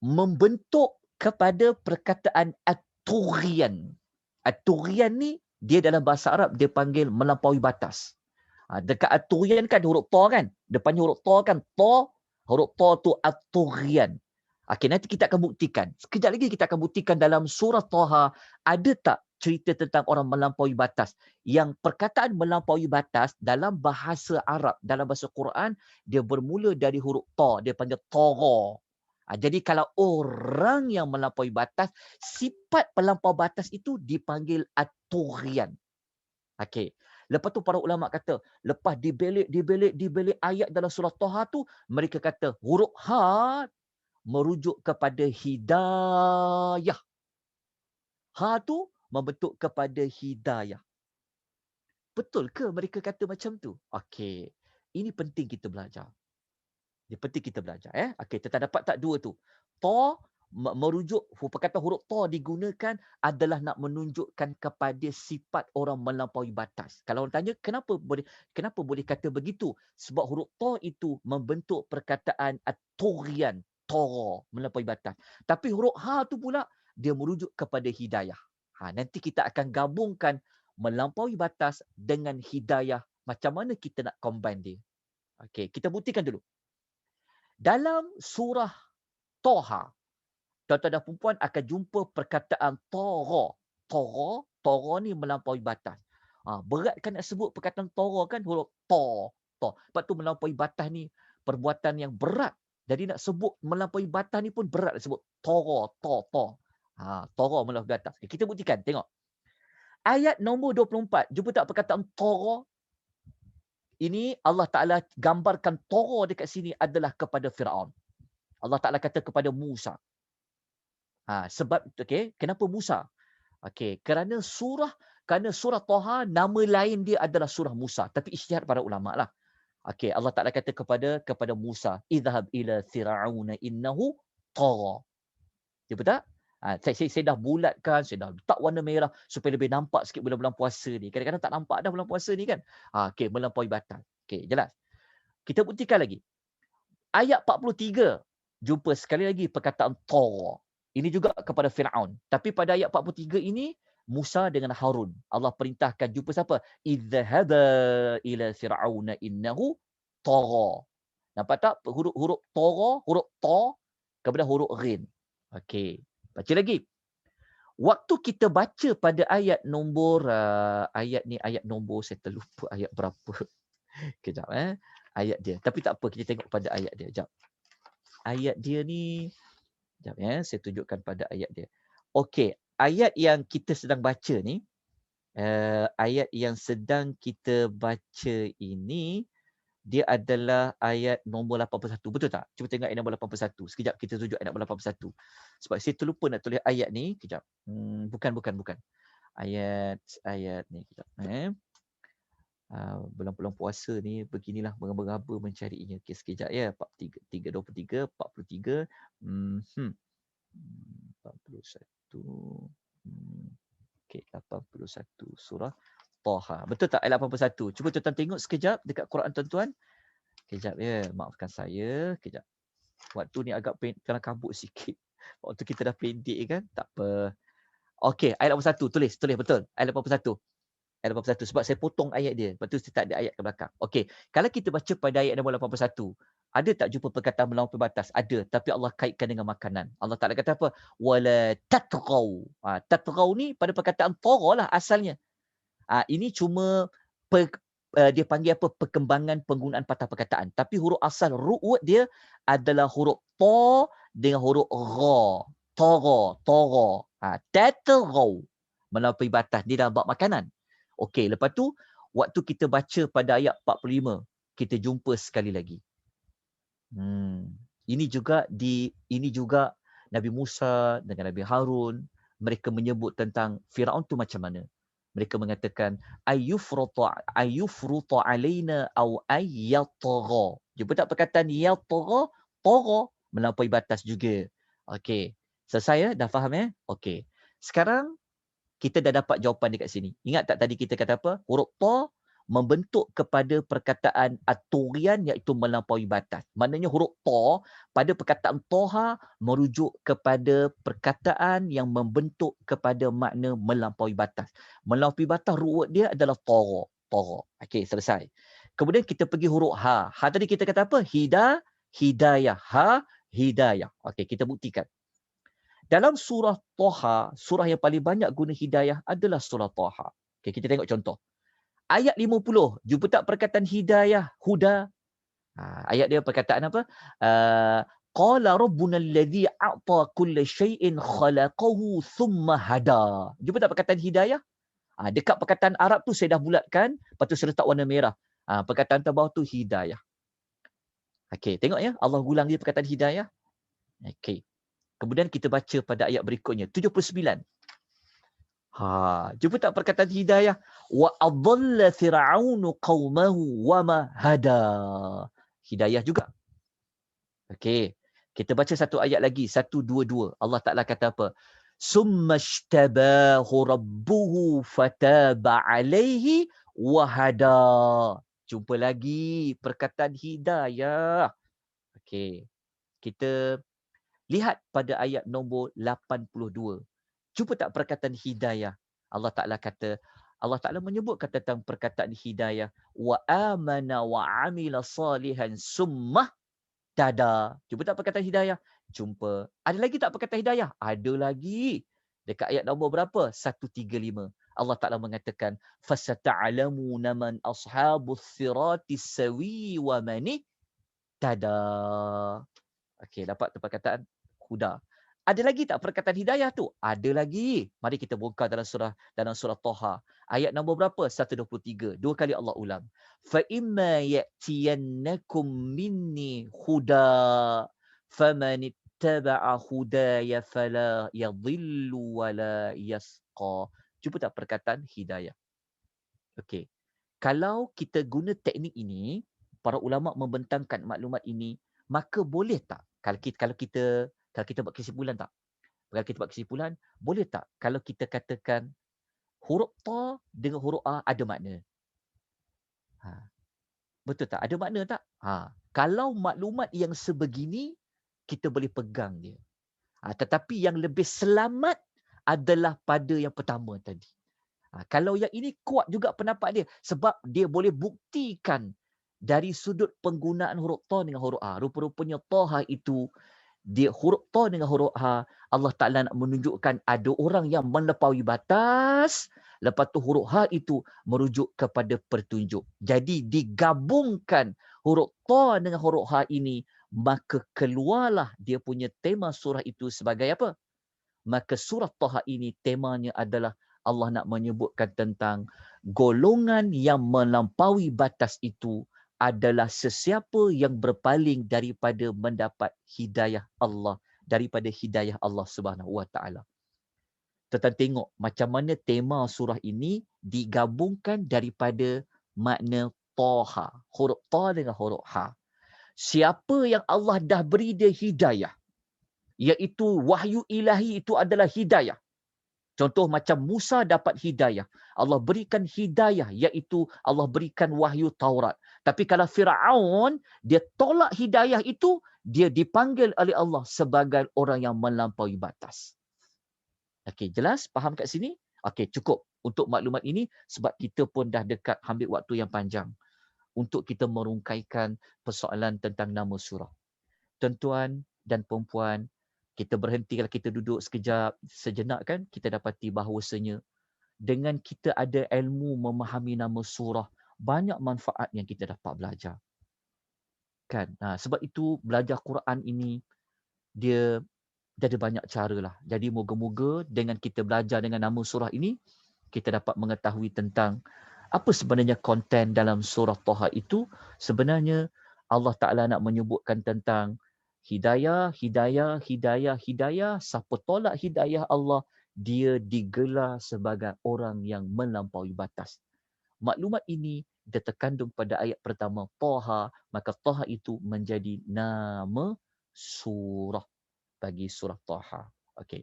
membentuk kepada perkataan at-tughyan. At-tughyan ni dia dalam bahasa Arab dia panggil melampaui batas. Dekat at-tughyan kan huruf ta kan? Depannya huruf ta kan? Ta, huruf ta tu at-tughyan. Okey, nanti kita akan buktikan. Sekejap lagi kita akan buktikan dalam surah Taha ada tak cerita tentang orang melampaui batas. Yang perkataan melampaui batas dalam bahasa Arab, dalam bahasa Quran, dia bermula dari huruf ta. Dia panggil tagha. Jadi kalau orang yang melampaui batas, sifat melampau batas itu dipanggil at-tughyan. Okey. Lepas tu para ulama kata, lepas dibelik ayat dalam surah Taha tu, mereka kata huruf ha merujuk kepada hidayah. Ha tu membentuk kepada hidayah. Betul ke mereka kata macam tu? Okey. Ini penting kita belajar. Ini penting kita belajar. Okey, kita dapat tak dua tu? Ta merujuk, perkataan huruf ta digunakan adalah nak menunjukkan kepada sifat orang melampaui batas. Kalau orang tanya kenapa boleh kata begitu? Sebab huruf ta itu membentuk perkataan at-tughyan, tagha, melampaui batas. Tapi huruf ha tu pula dia merujuk kepada hidayah. Nanti kita akan gabungkan melampaui batas dengan hidayah. Macam mana kita nak combine dia? Okey, kita buktikan dulu. Dalam surah Taha, tuan-tuan dan perempuan akan jumpa perkataan tagha. Tagha ni melampaui batas. Berat kan nak sebut perkataan tagha kan, huruf ta. Sebab tu melampaui batas ni perbuatan yang berat. Jadi nak sebut melampaui batas ni pun berat nak sebut. Tagha, ta. Tagha melampaui batas. Kita buktikan, tengok. Ayat nombor 24, jumpa tak perkataan tagha? Ini Allah Ta'ala gambarkan tagha dekat sini adalah kepada Fir'aun. Allah Ta'ala kata kepada Musa. Sebab, kenapa Musa? Kerana surah Taha, nama lain dia adalah surah Musa. Tapi ijtihad para ulama lah. Allah Ta'ala kata kepada Musa, idhab ila Fir'auna innahu tagha. Betul tak? Saya dah bulatkan, saya dah letak warna merah supaya lebih nampak sikit bulan-bulan puasa ni. Kadang-kadang tak nampak dah bulan puasa ni kan. Okey, melampaui batas. Okey, jelas. Kita buktikan lagi. Ayat 43, jumpa sekali lagi perkataan Tagha. Ini juga kepada Firaun. Tapi pada ayat 43 ini, Musa dengan Harun. Allah perintahkan jumpa siapa? Idhhaba ila fir'auna innahu tagha. Nampak tak? Huruf Tagha, huruf Ta, kemudian huruf Ghin. Okey. Baca lagi. Waktu kita baca pada ayat nombor, ayat ni ayat nombor, saya terlupa ayat berapa. Kejap ayat dia. Tapi tak apa, kita tengok pada ayat dia. Sekejap. Ayat dia ni, sekejap saya tunjukkan pada ayat dia. Okey, ayat yang kita sedang baca ni, ayat yang sedang kita baca ini, dia adalah ayat nombor 81. Betul tak? Cuba tengok ayat nombor 81. Sekejap kita tunjuk ayat nombor 81. Sebab saya terlupa nak tulis ayat ni. Sekejap. Bukan. Ayat ni. Sekejap. Bulan-bulan puasa ni beginilah meraba-raba mencarinya. Okey, sekejap ya. 43, 43. 41. Okey, 81 surah Taha. Betul tak ayat 81? Cuba tuan-tuan tengok sekejap dekat Quran tuan-tuan. Kejap ya, maafkan saya. Kejap. Waktu ni agak kena kabut sikit. Waktu kita dah pendek kan? Tak apa. Okey, ayat 81. Tulis betul. Ayat 81. Ayat 81. Sebab saya potong ayat dia. Lepas tu saya tak ada ayat ke belakang. Okey, kalau kita baca pada ayat nombor 81, ada tak jumpa perkataan melampaui batas? Ada. Tapi Allah kaitkan dengan makanan. Allah Ta'ala kata apa? Wala tatghaw. Tatghaw ni pada perkataan tagha lah asalnya. Ini cuma dia panggil apa? Perkembangan penggunaan patah perkataan. Tapi huruf asal root dia adalah huruf ta dengan huruf gha. Tagha. Tatghaw. Melampaui batas. Dia dalam bab makanan. Okey, lepas tu waktu kita baca pada ayat 45, kita jumpa sekali lagi. Ini juga Nabi Musa dengan Nabi Harun, mereka menyebut tentang Firaun tu macam mana. Mereka mengatakan ayyufruta alaina aw ayyatgha. Jumpa tak perkataan yatgha? Tagha, melampaui batas juga. Okey. Selesai ya? Dah faham ya? Okey. Sekarang kita dah dapat jawapan dekat sini. Ingat tak tadi kita kata apa? Huruf ta membentuk kepada perkataan at-tughyan, iaitu melampaui batas. Maknanya huruf ta pada perkataan toha merujuk kepada perkataan yang membentuk kepada makna melampaui batas. Melampaui batas root dia adalah tagha. Okey, selesai. Kemudian kita pergi huruf ha. Ha tadi kita kata apa? Hidayah. Ha, hidayah. Okey, kita buktikan. Dalam surah Taha, surah yang paling banyak guna hidayah adalah surah Taha. Okay, kita tengok contoh. Ayat 50, jumpa tak perkataan hidayah, huda? Ayat dia perkataan apa? Qala rabbuna alladhi a'ta kulla syai'in khalaqahu thumma hada. Jumpa tak perkataan hidayah? Dekat perkataan Arab tu saya dah bulatkan, lepas tu saya letak warna merah. Perkataan terbawah tu hidayah. Okey, tengok ya, Allah ulang dia perkataan hidayah. Okey. Kemudian kita baca pada ayat berikutnya, 79. Jumpa tak perkataan hidayah? Wa adalla fir'aunu qaumahu wa ma hada. Hidayah juga. Okey. Kita baca satu ayat lagi, 122. Allah Ta'ala kata apa? Summa ishtabahu rabbuhu fataba alaihi wa hada. Jumpa lagi perkataan hidayah. Okey. Kita lihat pada ayat nombor 82. Cuba tak perkataan hidayah. Allah Ta'ala menyebutkan tentang perkataan hidayah. Wa amana wa amila salihan summah tada. Cuba tak perkataan hidayah. Jumpa. Ada lagi tak perkataan hidayah? Ada lagi. Dekat ayat nombor berapa? 135. Allah Ta'ala mengatakan, fasata'lamuna man ashabus siratis sawi wa mani tada. Okey, dapat perkataan huda. Ada lagi tak perkataan hidayah tu? Ada lagi. Mari kita buka dalam surah Taha. Ayat nombor berapa? 123. Dua kali Allah ulang. Fa imma ya'tiyannakum minni huda faman ittaba'a hudaya fala yadhillu wala yasqa. Cuba tak perkataan hidayah. Okey. Kalau kita guna teknik ini, para ulama membentangkan maklumat ini, maka boleh tak kalau kita buat kesimpulan tak? Kalau kita buat kesimpulan, boleh tak kalau kita katakan huruf ta dengan huruf a ada makna? Ha, betul tak? Ada makna tak? Kalau maklumat yang sebegini, kita boleh pegang dia. Tetapi yang lebih selamat adalah pada yang pertama tadi. Kalau yang ini kuat juga pendapat dia sebab dia boleh buktikan dari sudut penggunaan huruf ta dengan huruf a. Rupa-rupanya taha itu dia huruf ta dengan huruf ha, Allah Ta'ala nak menunjukkan ada orang yang melampaui batas, lepas tu huruf ha itu merujuk kepada petunjuk. Jadi digabungkan huruf ta dengan huruf ha ini, maka keluarlah dia punya tema surah itu sebagai apa? Maka surah Taha ini temanya adalah Allah nak menyebutkan tentang golongan yang melampaui batas itu adalah sesiapa yang berpaling daripada mendapat hidayah Allah, daripada hidayah Allah Subhanahu Wa Taala. Tuan tengok macam mana tema surah ini digabungkan daripada makna Taha, huruf Ta dengan huruf Ha. Siapa yang Allah dah beri dia hidayah, iaitu wahyu ilahi itu adalah hidayah. Contoh macam Musa dapat hidayah. Allah berikan hidayah, iaitu Allah berikan wahyu Taurat. Tapi kalau Fir'aun, dia tolak hidayah itu, dia dipanggil oleh Allah sebagai orang yang melampaui batas. Okey, jelas? Faham kat sini? Okey, cukup untuk maklumat ini sebab kita pun dah dekat ambil waktu yang panjang untuk kita merungkaikan persoalan tentang nama surah. Tuan-tuan dan perempuan, kita berhenti kalau kita duduk sekejap, sejenak kan, kita dapati bahawasanya dengan kita ada ilmu memahami nama surah, banyak manfaat yang kita dapat belajar. Kan? Sebab itu belajar Quran ini, dia ada banyak cara lah. Jadi moga-moga dengan kita belajar dengan nama surah ini, kita dapat mengetahui tentang apa sebenarnya konten dalam surah Taha itu. Sebenarnya Allah Ta'ala nak menyebutkan tentang hidayah, hidayah, hidayah, hidayah. Siapa tolak hidayah Allah, dia digelar sebagai orang yang melampaui batas. Maklumat ini dia terkandung pada ayat pertama Taha, maka Taha itu menjadi nama surah bagi surah Taha. Okey.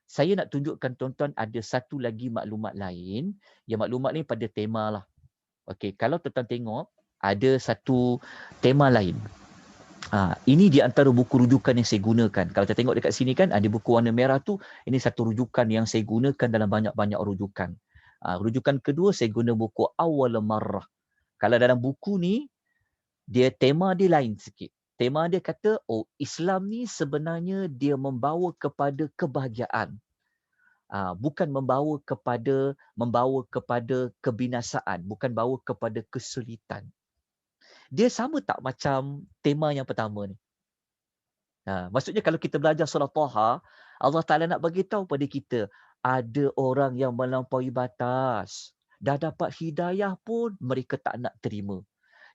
Saya nak tunjukkan tuan-tuan ada satu lagi maklumat lain. Yang maklumat ni pada tema lah. Okey, kalau tuan-tuan tengok ada satu tema lain. Ini di antara buku rujukan yang saya gunakan. Kalau kita tengok dekat sini kan ada buku warna merah tu, ini satu rujukan yang saya gunakan dalam banyak-banyak rujukan. Rujukan kedua saya guna buku Awal Marrah. Kalau dalam buku ni dia tema dia lain sikit. Tema dia kata, Islam ni sebenarnya dia membawa kepada kebahagiaan. Bukan membawa kepada kebinasaan, bukan bawa kepada kesulitan. Dia sama tak macam tema yang pertama ni? Maksudnya kalau kita belajar surah Taha, Allah Ta'ala nak bagi tahu pada kita, ada orang yang melampaui batas. Dah dapat hidayah pun mereka tak nak terima.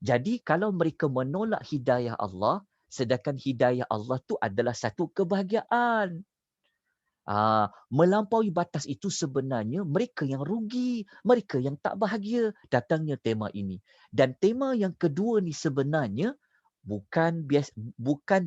Jadi kalau mereka menolak hidayah Allah, sedangkan hidayah Allah tu adalah satu kebahagiaan. Melampaui batas itu sebenarnya mereka yang rugi, mereka yang tak bahagia. Datangnya tema ini. Dan tema yang kedua ni sebenarnya bukan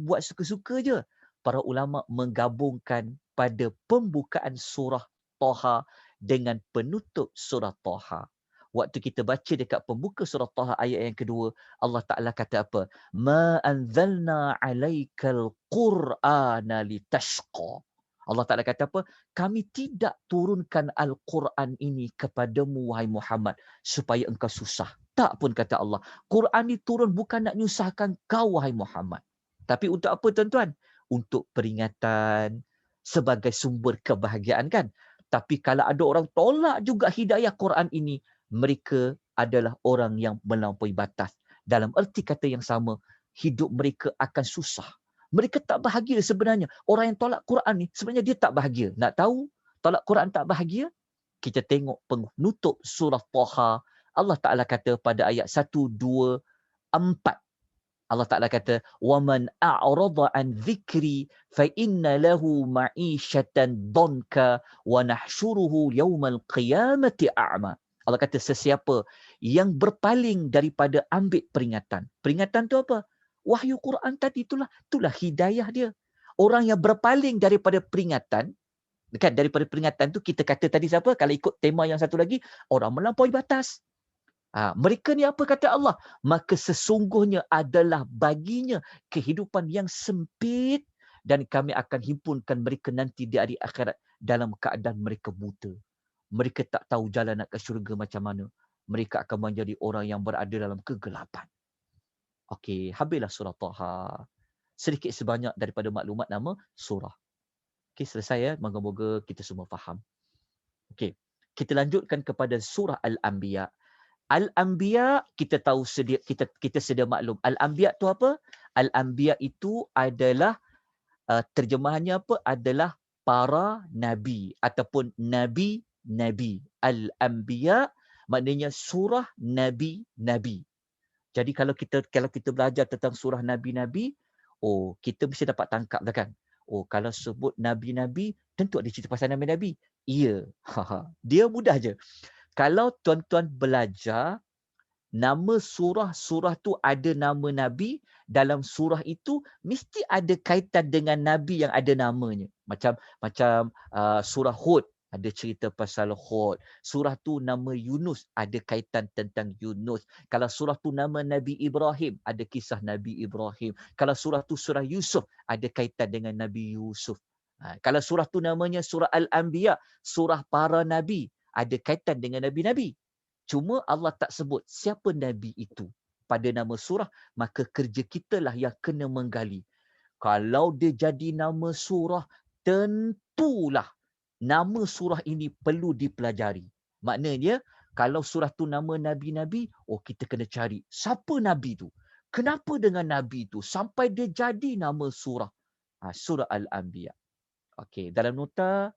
buat suka-suka je. Para ulama menggabungkan pada pembukaan surah Taha dengan penutup surah Taha. Waktu kita baca dekat pembuka surah Taha ayat yang kedua, Allah Ta'ala kata apa? Ma anzalna alaikal Qur'ana litashqa. Allah Ta'ala kata apa? Kami tidak turunkan Al-Quran ini kepadamu, wahai Muhammad, supaya engkau susah. Tak pun kata Allah. Quran ini turun bukan nak nyusahkan kau, wahai Muhammad. Tapi untuk apa, tuan-tuan? Untuk peringatan, sebagai sumber kebahagiaan kan? Tapi kalau ada orang tolak juga hidayah Quran ini, mereka adalah orang yang melampaui batas. Dalam erti kata yang sama, hidup mereka akan susah. Mereka tak bahagia sebenarnya. Orang yang tolak Quran ni, sebenarnya dia tak bahagia. Nak tahu tolak Quran tak bahagia? Kita tengok penutup surah Taha. Allah Ta'ala kata pada ayat 1, 2, 4. Allah Ta'ala kata, وَمَنْ أَعْرَضَ عَنْ ذِكْرِي فَإِنَّ لَهُ مَعِيشَةً ضَنْكَ وَنَحْشُرُهُ يَوْمَ الْقِيَامَةِ أَعْمَى. Allah kata sesiapa yang berpaling daripada ambil peringatan. Peringatan tu apa? Wahyu Quran tadi itulah hidayah dia. Orang yang berpaling daripada peringatan, Dekat daripada peringatan tu kita kata tadi siapa? Kalau ikut tema yang satu lagi, orang melampaui batas. Mereka ni apa kata Allah? Maka sesungguhnya adalah baginya kehidupan yang sempit dan kami akan himpunkan mereka nanti di hari akhirat dalam keadaan mereka buta. Mereka tak tahu jalan nak ke syurga macam mana. Mereka akan menjadi orang yang berada dalam kegelapan. Okey, habislah surah Taha. Sedikit sebanyak daripada maklumat nama surah. Okey, selesai ya. Moga-moga kita semua faham. Okey, kita lanjutkan kepada surah Al-Anbiya. Al-Anbiya kita tahu kita sedia maklum. Al-Anbiya tu apa? Al-Anbiya itu adalah terjemahannya apa? Adalah para nabi ataupun nabi-nabi. Al-Anbiya maknanya surah nabi-nabi. Jadi kalau kita belajar tentang surah nabi-nabi, kita mesti dapat tangkap dah kan. Kalau sebut nabi-nabi tentu ada cerita pasal nabi-nabi. Ya. Dia mudah je. Kalau tuan-tuan belajar nama surah-surah tu ada nama nabi, dalam surah itu mesti ada kaitan dengan nabi yang ada namanya. Macam surah Hud ada cerita pasal Hud. Surah tu nama Yunus ada kaitan tentang Yunus. Kalau surah tu nama Nabi Ibrahim ada kisah Nabi Ibrahim. Kalau surah tu surah Yusuf ada kaitan dengan Nabi Yusuf. Kalau surah tu namanya surah Al-Anbiya, surah para nabi, ada kaitan dengan nabi-nabi. Cuma Allah tak sebut siapa nabi itu pada nama surah, maka kerja kita lah yang kena menggali. Kalau dia jadi nama surah, tentulah nama surah ini perlu dipelajari. Maknanya, kalau surah tu nama nabi-nabi, kita kena cari siapa nabi tu. Kenapa dengan nabi tu sampai dia jadi nama surah? Surah Al-Anbiya. Okey, dalam nota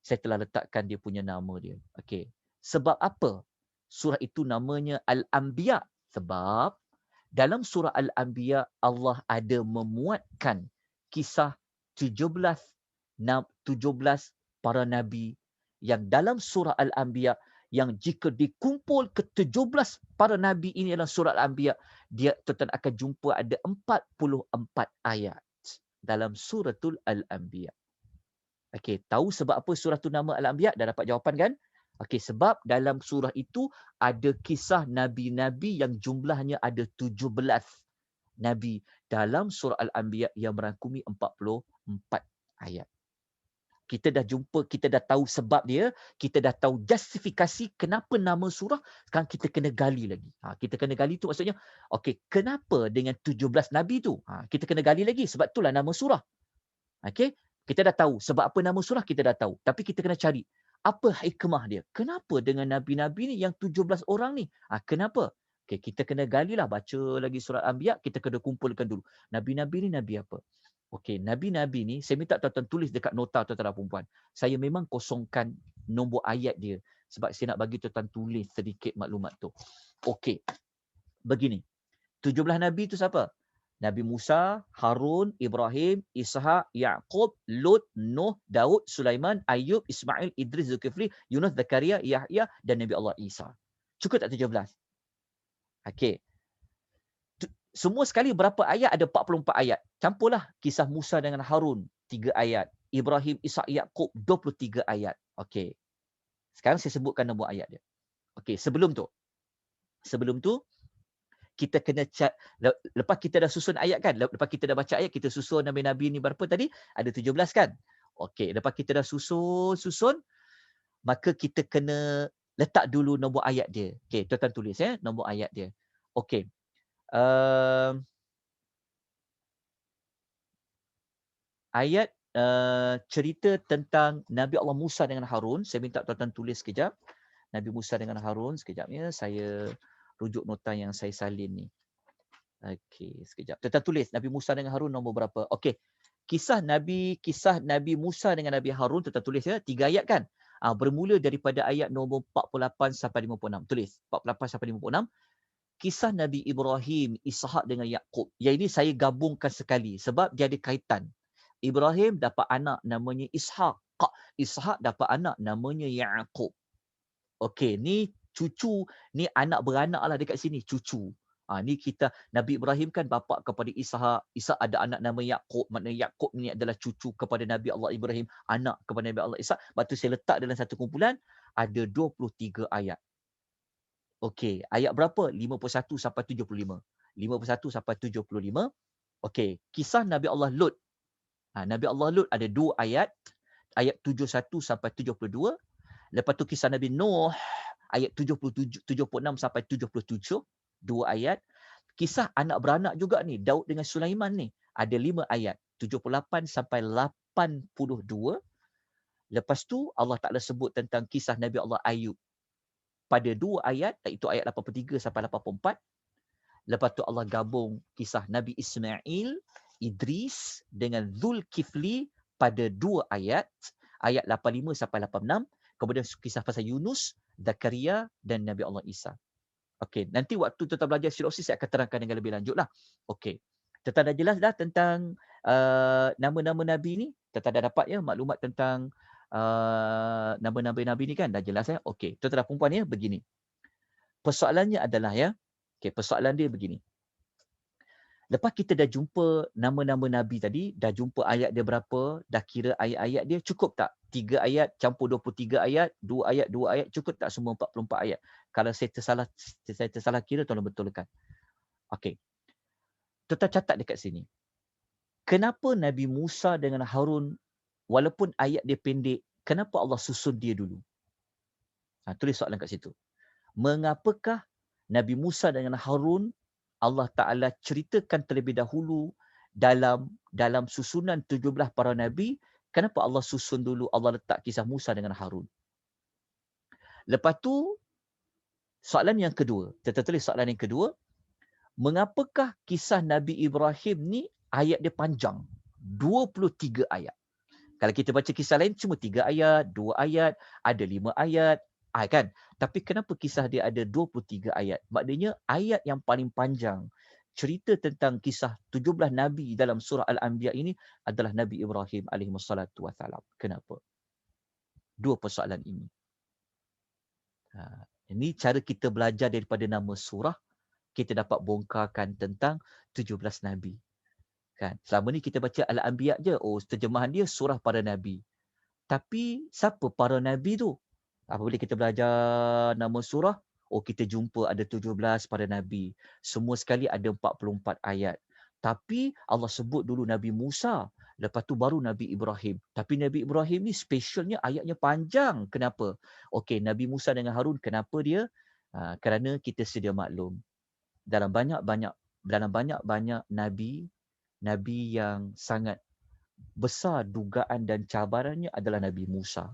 saya telah letakkan dia punya nama dia. Okey. Sebab apa surah itu namanya Al-Anbiya? Sebab dalam surah Al-Anbiya Allah ada memuatkan kisah 17 para nabi yang dalam surah Al-Anbiya, yang jika dikumpul ke-17 para nabi ini dalam surah Al-Anbiya, dia tuan akan jumpa ada 44 ayat dalam suratul Al-Anbiya. Okey, tahu sebab apa surah tu nama Al-Anbiya? Dah dapat jawapan kan? Okey, sebab dalam surah itu ada kisah nabi-nabi yang jumlahnya ada 17 nabi dalam surah Al-Anbiya yang merangkumi 44 ayat. Kita dah jumpa, kita dah tahu sebab dia, kita dah tahu justifikasi kenapa nama surah, sekarang kita kena gali lagi. Kita kena gali tu maksudnya, okey, kenapa dengan 17 nabi tu? Kita kena gali lagi, sebab itulah nama surah. Okey, kita dah tahu sebab apa nama surah, kita dah tahu. Tapi kita kena cari apa hikmah dia. Kenapa dengan nabi-nabi ni yang 17 orang ni? Kenapa? Okey, kita kena galilah, baca lagi surah Anbiya, kita kena kumpulkan dulu. Nabi-nabi ni nabi apa? Okey, nabi-nabi ni saya minta tuan-tuan tulis dekat nota tuan-tuan dan puan-puan. Saya memang kosongkan nombor ayat dia sebab saya nak bagi tuan-tuan tulis sedikit maklumat tu. Okey. Begini. 17 nabi tu siapa? Nabi Musa, Harun, Ibrahim, Ishaq, Yaqub, Lut, Nuh, Daud, Sulaiman, Ayub, Ismail, Idris, Zulkifli, Yunus, Zakaria, Yahya dan Nabi Allah Isa. Cukup tak 17? Okey. Semua sekali berapa ayat? Ada 44 ayat. Campurlah kisah Musa dengan Harun 3 ayat. Ibrahim, Ishaq, Yaqub 23 ayat. Okey. Sekarang saya sebutkan nombor ayat dia. Okey, sebelum tu kita kena lepas kita dah susun ayat kan, lepas kita dah baca ayat, kita susun nabi-nabi ni berapa tadi? Ada 17 kan? Okey, lepas kita dah susun, maka kita kena letak dulu nombor ayat dia. Okey, tuan-tuan tulis nombor ayat dia. Okey. Ayat cerita tentang Nabi Allah Musa dengan Harun, saya minta tuan-tuan tulis sekejap. Nabi Musa dengan Harun, sekejap ya, saya rujuk nota yang saya salin ni. Okey, sekejap. Tuan-tuan tulis Nabi Musa dengan Harun nombor berapa? Okey. Kisah Nabi Musa dengan Nabi Harun, tuan-tuan tulis ya, 3 ayat kan? Bermula daripada ayat nombor 48 sampai 56. Tulis 48 sampai 56. Kisah Nabi Ibrahim, Ishaq dengan Yaqub. Yang ini saya gabungkan sekali sebab dia ada kaitan. Ibrahim dapat anak namanya Ishaq. Ishaq dapat anak namanya Yaqub. Okey, ni cucu, ni anak beranak lah dekat sini, cucu. Ni kita, Nabi Ibrahim kan bapa kepada Ishak. Ishak ada anak nama Yaqub. Maknanya Yaqub ni adalah cucu kepada Nabi Allah Ibrahim, anak kepada Nabi Allah Ishak. Lepas tu saya letak dalam satu kumpulan, ada 23 ayat. Okey, ayat berapa? 51 sampai 75. 51 sampai 75. Okey, kisah Nabi Allah Lut. Nabi Allah Lut ada 2 ayat. Ayat 71 sampai 72. Lepas tu kisah Nabi Nuh ayat 76 sampai 77, 2 ayat. Kisah anak beranak juga ni, Daud dengan Sulaiman ni, ada 5 ayat, 78 sampai 82. Lepas tu Allah Taala sebut tentang kisah Nabi Allah Ayub pada 2 ayat, iaitu ayat 83 sampai 84. Lepas tu Allah gabung kisah Nabi Ismail, Idris dengan Zulkifli pada 2 ayat, ayat 85 sampai 86. Kemudian kisah pasal Yunus, Zakaria dan Nabi Allah Isa. Okey, nanti waktu tuan belajar sinopsis saya akan terangkan dengan lebih lanjut lah. Okey, tuan dah jelas dah tentang nama-nama Nabi ni? Tuan dah dapat ya maklumat tentang nama-nama Nabi ni kan? Dah jelas ya? Okey, tuan dan perempuan ya, begini. Persoalannya adalah ya, okey, persoalan dia begini. Lepas kita dah jumpa nama-nama Nabi tadi, dah jumpa ayat dia berapa, dah kira ayat-ayat dia, cukup tak? 3 ayat campur 23 ayat, 2 ayat, 2 ayat, cukup tak semua 44 ayat? Kalau saya tersalah kira, tolong betulkan. Okey. Tuan catat dekat sini. Kenapa Nabi Musa dengan Harun, walaupun ayat dia pendek, kenapa Allah susun dia dulu? Tulis soalan kat situ. Mengapakah Nabi Musa dengan Harun Allah Ta'ala ceritakan terlebih dahulu dalam susunan 17 para Nabi, kenapa Allah susun dulu, Allah letak kisah Musa dengan Harun? Lepas tu, soalan yang kedua, kita tulis soalan yang kedua, mengapakah kisah Nabi Ibrahim ni ayat dia panjang? 23 ayat. Kalau kita baca kisah lain, cuma 3 ayat, 2 ayat, ada 5 ayat, kan? Tapi kenapa kisah dia ada 23 ayat? Maknanya ayat yang paling panjang cerita tentang kisah 17 Nabi dalam surah Al-Anbiya ini adalah Nabi Ibrahim alaihissalatu wassalam. Kenapa? 2 persoalan ini. Ini cara kita belajar daripada nama surah, kita dapat bongkarkan tentang 17 Nabi. Kan? Selama ni kita baca Al-Anbiya je, terjemahan dia surah para Nabi. Tapi siapa para Nabi tu? Apabila kita belajar nama surah, kita jumpa ada 17 para Nabi. Semua sekali ada 44 ayat. Tapi Allah sebut dulu Nabi Musa. Lepas tu baru Nabi Ibrahim. Tapi Nabi Ibrahim ni specialnya ayatnya panjang. Kenapa? Okey, Nabi Musa dengan Harun, kenapa dia? Kerana kita sedia maklum. Dalam banyak-banyak Nabi, Nabi yang sangat besar dugaan dan cabarannya adalah Nabi Musa.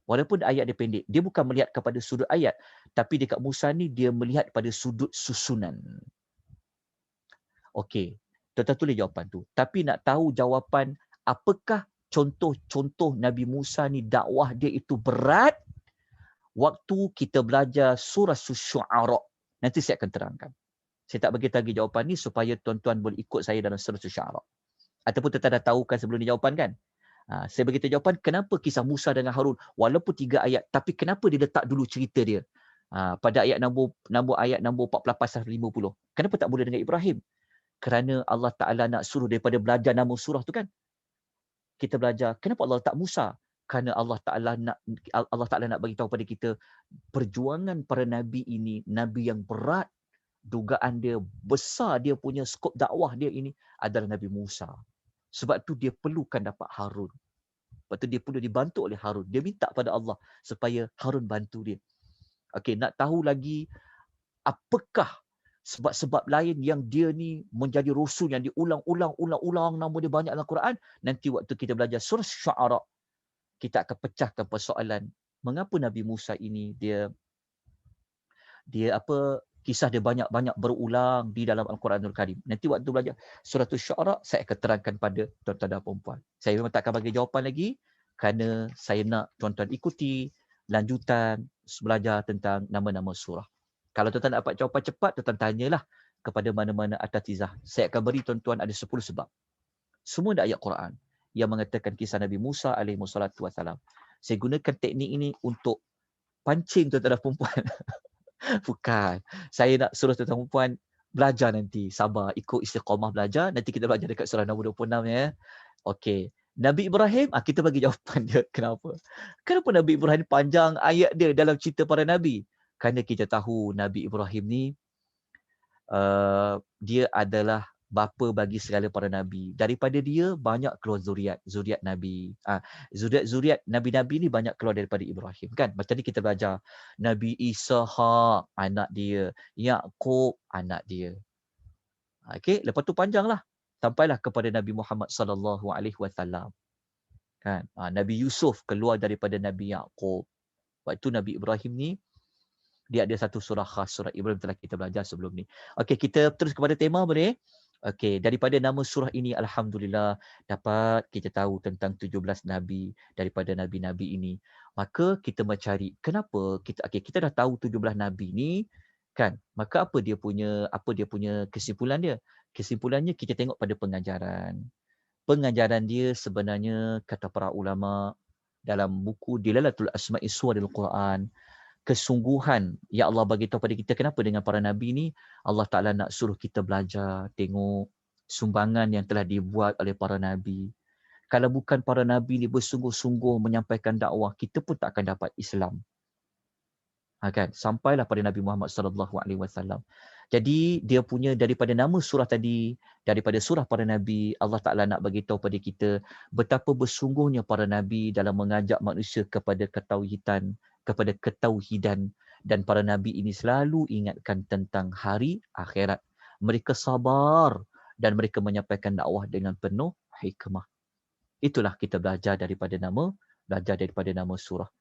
Walaupun ayat dia pendek, dia bukan melihat kepada sudut ayat, tapi dekat Musa ni dia melihat pada sudut susunan. Okey, tuan-tuan tulis jawapan tu. Tapi nak tahu jawapan apakah contoh-contoh Nabi Musa ni dakwah dia itu berat, waktu kita belajar surah Syu'ara. Nanti saya akan terangkan. Saya tak bagi lagi jawapan ni supaya tuan-tuan boleh ikut saya dalam surah Syu'ara. Ataupun tuan-tuan dah tahu kan sebelum ni jawapan kan? Saya beritahu jawapan kenapa kisah Musa dengan Harun walaupun 3 ayat, tapi kenapa dia letak dulu cerita dia pada ayat nombor 48 sampai 50. Kenapa tak boleh dengan Ibrahim? Kerana Allah Ta'ala nak suruh daripada belajar nama surah tu kan. Kita belajar kenapa Allah letak Musa? Kerana Allah Ta'ala nak bagi tahu pada kita perjuangan para Nabi ini, Nabi yang berat, dugaan dia besar, dia punya skop dakwah dia ini adalah Nabi Musa. Sebab tu dia perlukan dapat Harun. Sebab tu dia perlu dibantu oleh Harun. Dia minta pada Allah supaya Harun bantu dia. Okey, nak tahu lagi apakah sebab-sebab lain yang dia ni menjadi rasul yang diulang-ulang nama dia banyak dalam Quran. Nanti waktu kita belajar surah Syu'ara, kita akan pecahkan persoalan mengapa Nabi Musa ini dia kisah dia banyak-banyak berulang di dalam Al-Quranul Karim. Nanti waktu belajar surah Syu'ara, saya akan terangkan pada tuan-tuan dan puan-puan. Saya memang tak akan bagi jawapan lagi kerana saya nak tuan-tuan ikuti lanjutan belajar tentang nama-nama surah. Kalau tuan-tuan dapat jawapan cepat, tuan-tuan tanyalah kepada mana-mana Atatizah. Saya akan beri tuan-tuan ada 10 sebab. Semua ada ayat Quran yang mengatakan kisah Nabi Musa alaihissalatu wassalam. Saya gunakan teknik ini untuk pancing tuan-tuan dan puan-puan. Bukan. Saya nak suruh tuan-tuan perempuan Belajar nanti, sabar, ikut istiqamah belajar, nanti kita belajar dekat surah nombor 26 ya. Okey. Nabi Ibrahim, kita bagi jawapan dia kenapa. Kenapa Nabi Ibrahim panjang ayat dia dalam cerita para nabi? Kerana kita tahu Nabi Ibrahim ni dia adalah bapa bagi segala para nabi. Daripada dia banyak keluar zuriat nabi. Zuriat nabi-nabi ni banyak keluar daripada Ibrahim kan. Macam ni kita belajar. Nabi Ishaq anak dia, Yaqub anak dia. Okey, lepas tu panjanglah sampailah kepada Nabi Muhammad sallallahu alaihi wasallam. Kan? Nabi Yusuf keluar daripada Nabi Yaqub. Waktu Nabi Ibrahim ni dia ada satu surah khas, surah Ibrahim telah kita belajar sebelum ni. Okey, kita terus kepada tema boleh? Okey, daripada nama surah ini alhamdulillah dapat kita tahu tentang 17 nabi daripada nabi-nabi ini. Maka kita mencari kenapa kita dah tahu 17 nabi ni kan? Maka apa dia punya kesimpulan dia? Kesimpulannya kita tengok pada pengajaran. Pengajaran dia sebenarnya kata para ulama dalam buku Dilalatul Asma'i Suwaril Quran, kesungguhan yang Allah bagi tahu pada kita kenapa dengan para nabi ni Allah Taala nak suruh kita belajar, tengok sumbangan yang telah dibuat oleh para nabi. Kalau bukan para nabi ni bersungguh-sungguh menyampaikan dakwah, kita pun tak akan dapat Islam. Kan? Sampailah pada Nabi Muhammad sallallahu alaihi wasallam. Jadi dia punya daripada nama surah tadi, daripada surah para nabi, Allah Taala nak bagi tahu pada kita betapa bersungguhnya para nabi dalam mengajak manusia kepada ketauhidan, dan para nabi ini selalu ingatkan tentang hari akhirat. Mereka sabar dan mereka menyampaikan dakwah dengan penuh hikmah. Itulah kita belajar daripada nama surah.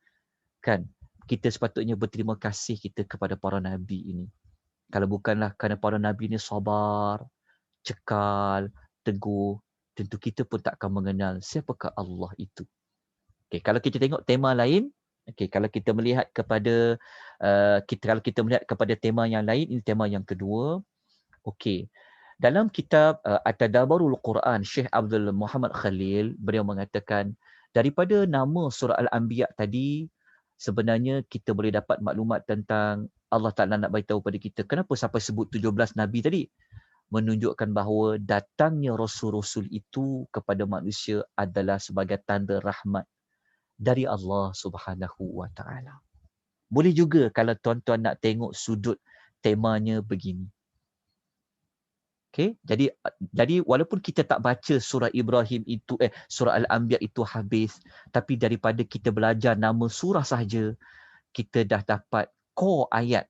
Kan? Kita sepatutnya berterima kasih kita kepada para nabi ini. Kalau bukanlah kerana para nabi ini sabar, cekal, teguh, tentu kita pun tak akan mengenal siapakah Allah itu. Okay, kalau kita tengok tema lain, kalau kita melihat kepada kalau kita melihat kepada tema yang lain, ini tema yang kedua. Okey. Dalam kitab At-Tadabburul Quran, Syekh Abdul Muhammad Khalil, beliau mengatakan daripada nama surah Al-Anbiya tadi, sebenarnya kita boleh dapat maklumat tentang Allah Ta'ala nak beritahu pada kita. Kenapa sampai sebut 17 Nabi tadi? Menunjukkan bahawa datangnya Rasul-Rasul itu kepada manusia adalah sebagai tanda rahmat dari Allah Subhanahu Wa Ta'ala. Boleh juga kalau tuan-tuan nak tengok sudut temanya begini. Okay, jadi walaupun kita tak baca surah Ibrahim itu, surah Al-Anbiya itu habis, tapi daripada kita belajar nama surah sahaja, kita dah dapat core ayat.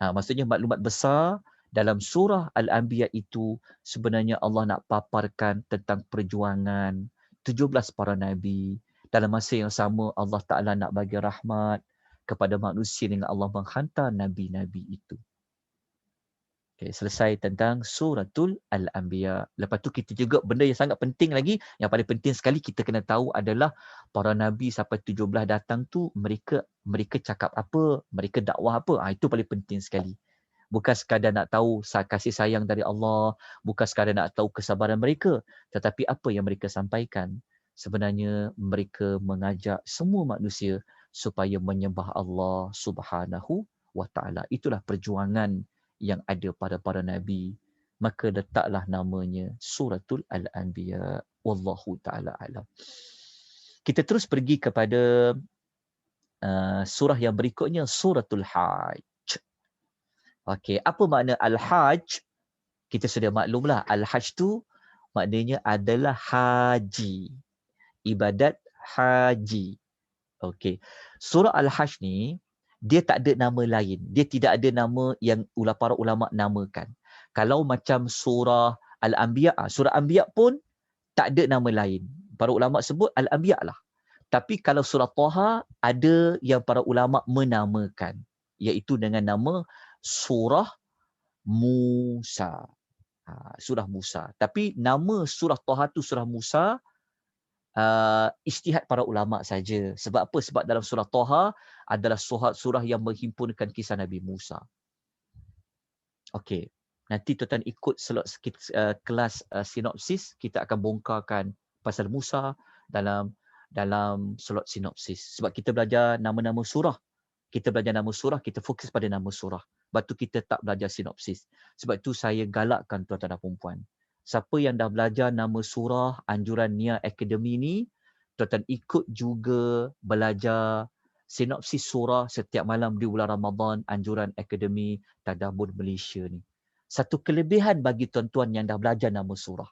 Maksudnya maklumat besar dalam surah Al-Anbiya itu sebenarnya Allah nak paparkan tentang perjuangan 17 para nabi. Dalam masa yang sama Allah Ta'ala nak bagi rahmat kepada manusia dengan Allah menghantar nabi-nabi itu. Okay, selesai tentang suratul Al-Anbiya. Lepas tu kita juga benda yang sangat penting lagi, yang paling penting sekali kita kena tahu adalah para nabi sampai 17 datang tu mereka cakap apa, mereka dakwah apa. Itu paling penting sekali. Bukan sekadar nak tahu kasih sayang dari Allah, bukan sekadar nak tahu kesabaran mereka, tetapi apa yang mereka sampaikan. Sebenarnya mereka mengajak semua manusia supaya menyembah Allah Subhanahu wa Ta'ala. Itulah perjuangan yang ada pada para nabi. Maka letaklah namanya Suratul Al-Anbiya. Wallahu ta'ala alam. Kita terus pergi kepada surah yang berikutnya, Suratul Hajj. Okey, apa makna Al-Hajj? Kita sudah maklumlah, Al-Hajj tu maknanya adalah haji. Ibadat haji. Okey. Surah Al-Hajj ni dia tak ada nama lain. Dia tidak ada nama yang para ulama namakan. Kalau macam surah Al-Anbiya, surah Anbiya pun tak ada nama lain. Para ulama sebut Al-Anbiya lah. Tapi kalau surah Taha ada yang para ulama menamakan, iaitu dengan nama surah Musa. Surah Musa. Tapi nama surah Taha tu surah Musa, ijtihad para ulama saja. Sebab apa? Sebab dalam surah Taha adalah surah yang menghimpunkan kisah Nabi Musa. Okey. Nanti tuan-tuan ikut kelas sinopsis, kita akan bongkarkan pasal Musa dalam slot sinopsis. Sebab kita belajar nama-nama surah. Kita belajar nama surah, kita fokus pada nama surah. Sebab tu kita tak belajar sinopsis. Sebab tu saya galakkan tuan-tuan dan puan-puan. Siapa yang dah belajar nama surah anjuran Nia Academy ni, tuan-tuan ikut juga belajar sinopsis surah setiap malam di bulan Ramadan anjuran Akademi Tadabbur Malaysia ni. Satu kelebihan bagi tuan-tuan yang dah belajar nama surah.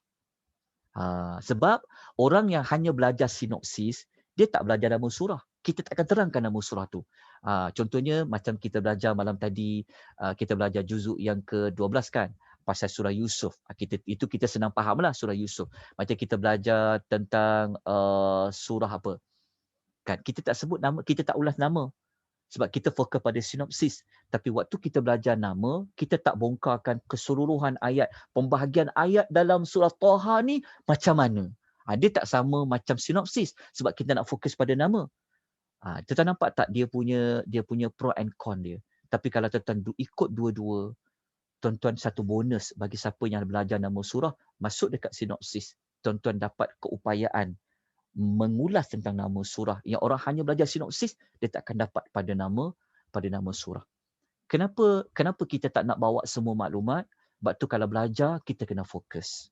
Sebab orang yang hanya belajar sinopsis, dia tak belajar nama surah. Kita tak akan terangkan nama surah tu. Contohnya macam kita belajar malam tadi, kita belajar juzuk yang ke-12 kan, pasal surah Yusuf. Itu kita senang faham lah surah Yusuf. Macam kita belajar tentang surah apa. Kan? Kita tak sebut nama, kita tak ulas nama. Sebab kita fokus pada sinopsis. Tapi waktu kita belajar nama, kita tak bongkarkan keseluruhan ayat. Pembahagian ayat dalam surah Taha ni macam mana. Dia tak sama macam sinopsis. Sebab kita nak fokus pada nama. Tuan-tuan nampak tak dia punya pro and con dia. Tapi kalau tuan-tuan ikut dua-dua, tuan-tuan satu bonus bagi siapa yang belajar nama surah, masuk dekat sinopsis. Tuan-tuan dapat keupayaan mengulas tentang nama surah. Yang orang hanya belajar sinopsis, dia tak akan dapat pada nama surah. Kenapa kita tak nak bawa semua maklumat? Sebab tu kalau belajar, kita kena fokus.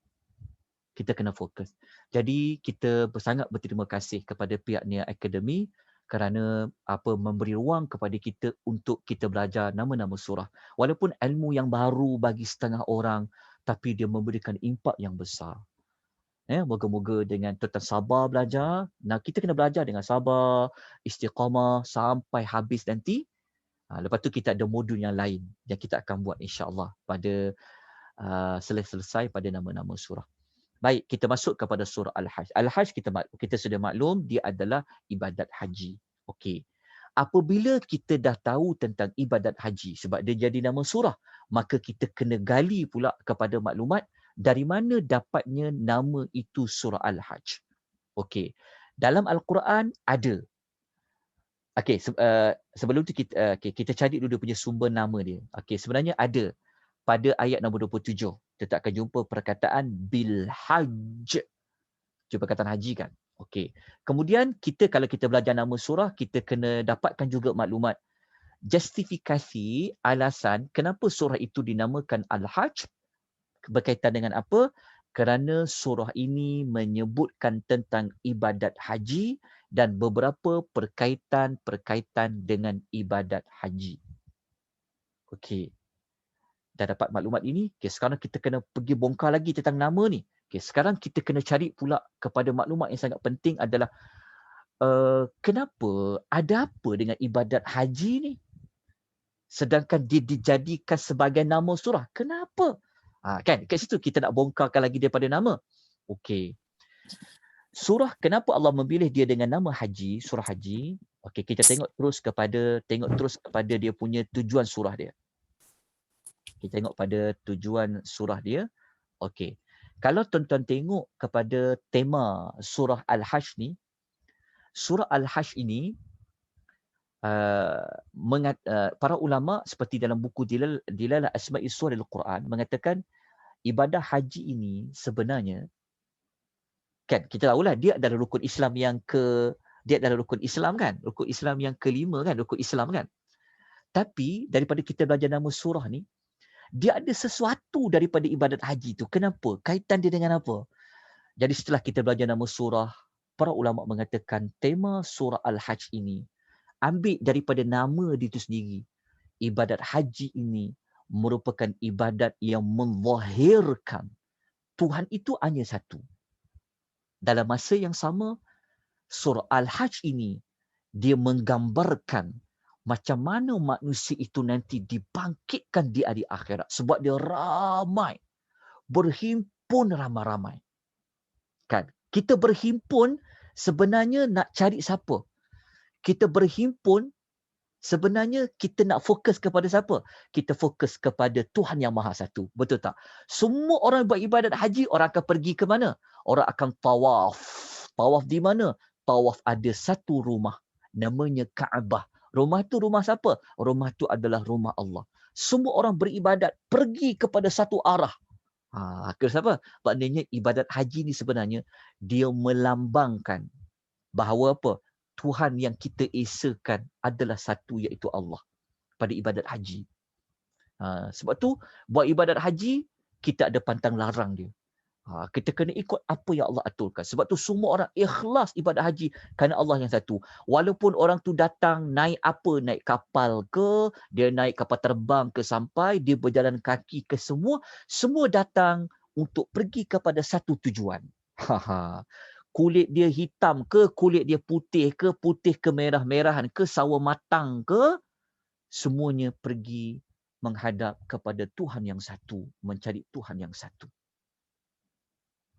Jadi kita sangat berterima kasih kepada pihak Nia Academy kerana memberi ruang kepada kita untuk kita belajar nama-nama surah. Walaupun ilmu yang baru bagi setengah orang, tapi dia memberikan impak yang besar. Moga-moga dengan tuan-tuan sabar belajar. Nah, kita kena belajar dengan sabar, istiqamah sampai habis nanti. Lepas tu kita ada modul yang lain yang kita akan buat insya-Allah pada selesai pada nama-nama surah. Baik, kita masuk kepada surah Al-Hajj. Al-Hajj kita sudah maklum dia adalah ibadat haji. Okey. Apabila kita dah tahu tentang ibadat haji sebab dia jadi nama surah, maka kita kena gali pula kepada maklumat dari mana dapatnya nama itu surah Al-Hajj. Okey. Dalam Al-Quran ada. Okey, sebelum tu kita cari dulu dia punya sumber nama dia. Okey, sebenarnya ada pada ayat nombor 27. Kita akan jumpa perkataan bil hajj. Jumpa perkataan haji kan? Okey. Kemudian kalau kita belajar nama surah, kita kena dapatkan juga maklumat justifikasi alasan kenapa surah itu dinamakan Al-Hajj. Berkaitan dengan apa? Kerana surah ini menyebutkan tentang ibadat haji dan beberapa perkaitan dengan ibadat haji. Okey. Dah dapat maklumat ini, sekarang kita kena pergi bongkar lagi tentang nama ni. Sekarang kita kena cari pula kepada maklumat yang sangat penting adalah kenapa, ada apa dengan ibadat haji ni? Sedangkan dia dijadikan sebagai nama surah. Kenapa? Kan, kat situ kita nak bongkarkan lagi daripada nama. Okey. Surah, kenapa Allah memilih dia dengan nama haji, surah haji? Okey, kita tengok terus kepada dia punya tujuan surah dia. Kita tengok pada tujuan surah dia. Okey. Kalau tuan-tuan tengok kepada tema surah Al-Hajj ni, surah Al-Hajj ini para ulama seperti dalam buku Dilalah Asma'i Surahil Quran mengatakan ibadah haji ini sebenarnya kan kita tahulah dia adalah rukun Islam yang rukun Islam yang kelima kan, rukun Islam kan. Tapi daripada kita belajar nama surah ni, dia ada sesuatu daripada ibadat haji tu. Kenapa? Kaitan dia dengan apa? Jadi setelah kita belajar nama surah, para ulama mengatakan tema surah Al-Hajj ini ambil daripada nama dia itu sendiri. Ibadat haji ini merupakan ibadat yang menzahirkan Tuhan itu hanya satu. Dalam masa yang sama, surah Al-Hajj ini dia menggambarkan macam mana manusia itu nanti dibangkitkan di hari akhirat. Sebab dia ramai. Berhimpun ramai-ramai. Kan? Kita berhimpun sebenarnya nak cari siapa? Kita berhimpun sebenarnya kita nak fokus kepada siapa? Kita fokus kepada Tuhan yang Maha Satu. Betul tak? Semua orang buat ibadat haji, orang akan pergi ke mana? Orang akan tawaf. Tawaf di mana? Tawaf ada satu rumah. Namanya Kaabah. Rumah itu rumah siapa? Rumah itu adalah rumah Allah. Semua orang beribadat pergi kepada satu arah. Ke siapa? Maknanya ibadat haji ni sebenarnya dia melambangkan bahawa apa? Tuhan yang kita esakan adalah satu, iaitu Allah pada ibadat haji. Sebab tu buat ibadat haji kita ada pantang larang dia. Kita kena ikut apa yang Allah aturkan. Sebab tu semua orang ikhlas ibadat haji kerana Allah yang satu. Walaupun orang tu datang naik apa, naik kapal ke, dia naik kapal terbang ke sampai, dia berjalan kaki ke semua datang untuk pergi kepada satu tujuan. Kulit dia hitam ke, kulit dia putih ke, putih ke merah-merahan ke, sawo matang ke, semuanya pergi menghadap kepada Tuhan yang satu, mencari Tuhan yang satu.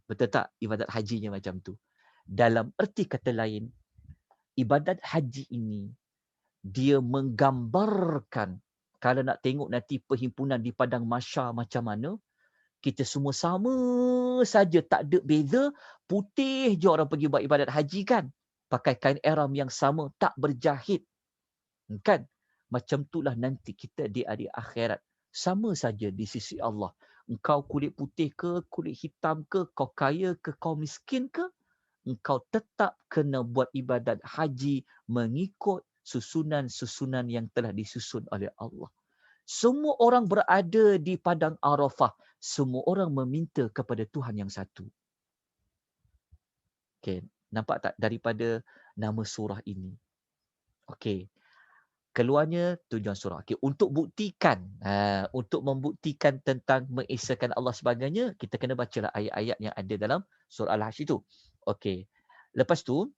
Betul tak ibadat hajinya macam tu? Dalam erti kata lain, ibadat haji ini, dia menggambarkan, kalau nak tengok nanti perhimpunan di padang mahsyar macam mana, kita semua sama saja, tak ada beza, putih je orang pergi buat ibadat haji kan? Pakai kain ihram yang sama, tak berjahit. Kan? Macam itulah nanti kita di hari akhirat. Sama saja di sisi Allah. Engkau kulit putih ke, kulit hitam ke, kau kaya ke, kau miskin ke, engkau tetap kena buat ibadat haji mengikut susunan-susunan yang telah disusun oleh Allah. Semua orang berada di padang Arafah. Semua orang meminta kepada Tuhan yang satu. Okay, nampak tak daripada nama surah ini? Okay. Keluarnya tujuan surah. Okay, untuk membuktikan tentang mengesahkan Allah sebagainya, kita kena bacalah ayat-ayat yang ada dalam surah Al-Hajj itu. Okey. Lepas tu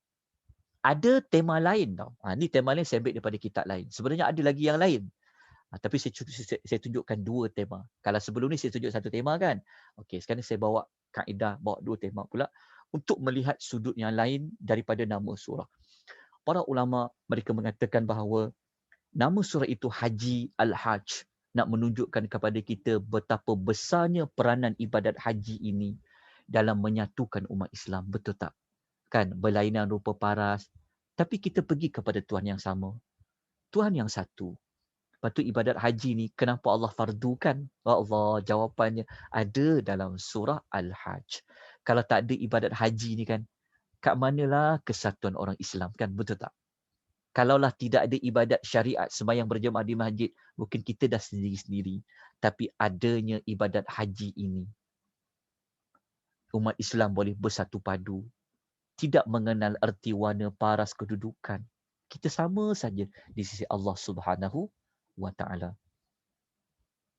ada tema lain tau. Ni tema lain saya ambil daripada kitab lain. Sebenarnya ada lagi yang lain. Tapi saya tunjukkan dua tema. Kalau sebelum ni saya tunjuk satu tema kan. Okey, sekarang saya bawa kaedah, bawa dua tema pula untuk melihat sudut yang lain daripada nama surah. Para ulama mereka mengatakan bahawa nama surah itu Haji Al-Hajj, nak menunjukkan kepada kita betapa besarnya peranan ibadat haji ini dalam menyatukan umat Islam. Betul tak? Kan, berlainan rupa paras, tapi kita pergi kepada Tuhan yang sama. Tuhan yang satu. Lepas tu ibadat haji ni, kenapa Allah fardukan? Allah, jawapannya ada dalam surah Al-Hajj. Kalau tak ada ibadat haji ni kan, kat manalah kesatuan orang Islam kan? Betul tak? Kalaulah tidak ada ibadat syariat sembahyang berjemaah di masjid, mungkin kita dah sendiri-sendiri. Tapi adanya ibadat haji ini, umat Islam boleh bersatu padu. Tidak mengenal erti warna paras kedudukan. Kita sama saja di sisi Allah Subhanahu wa Ta'ala.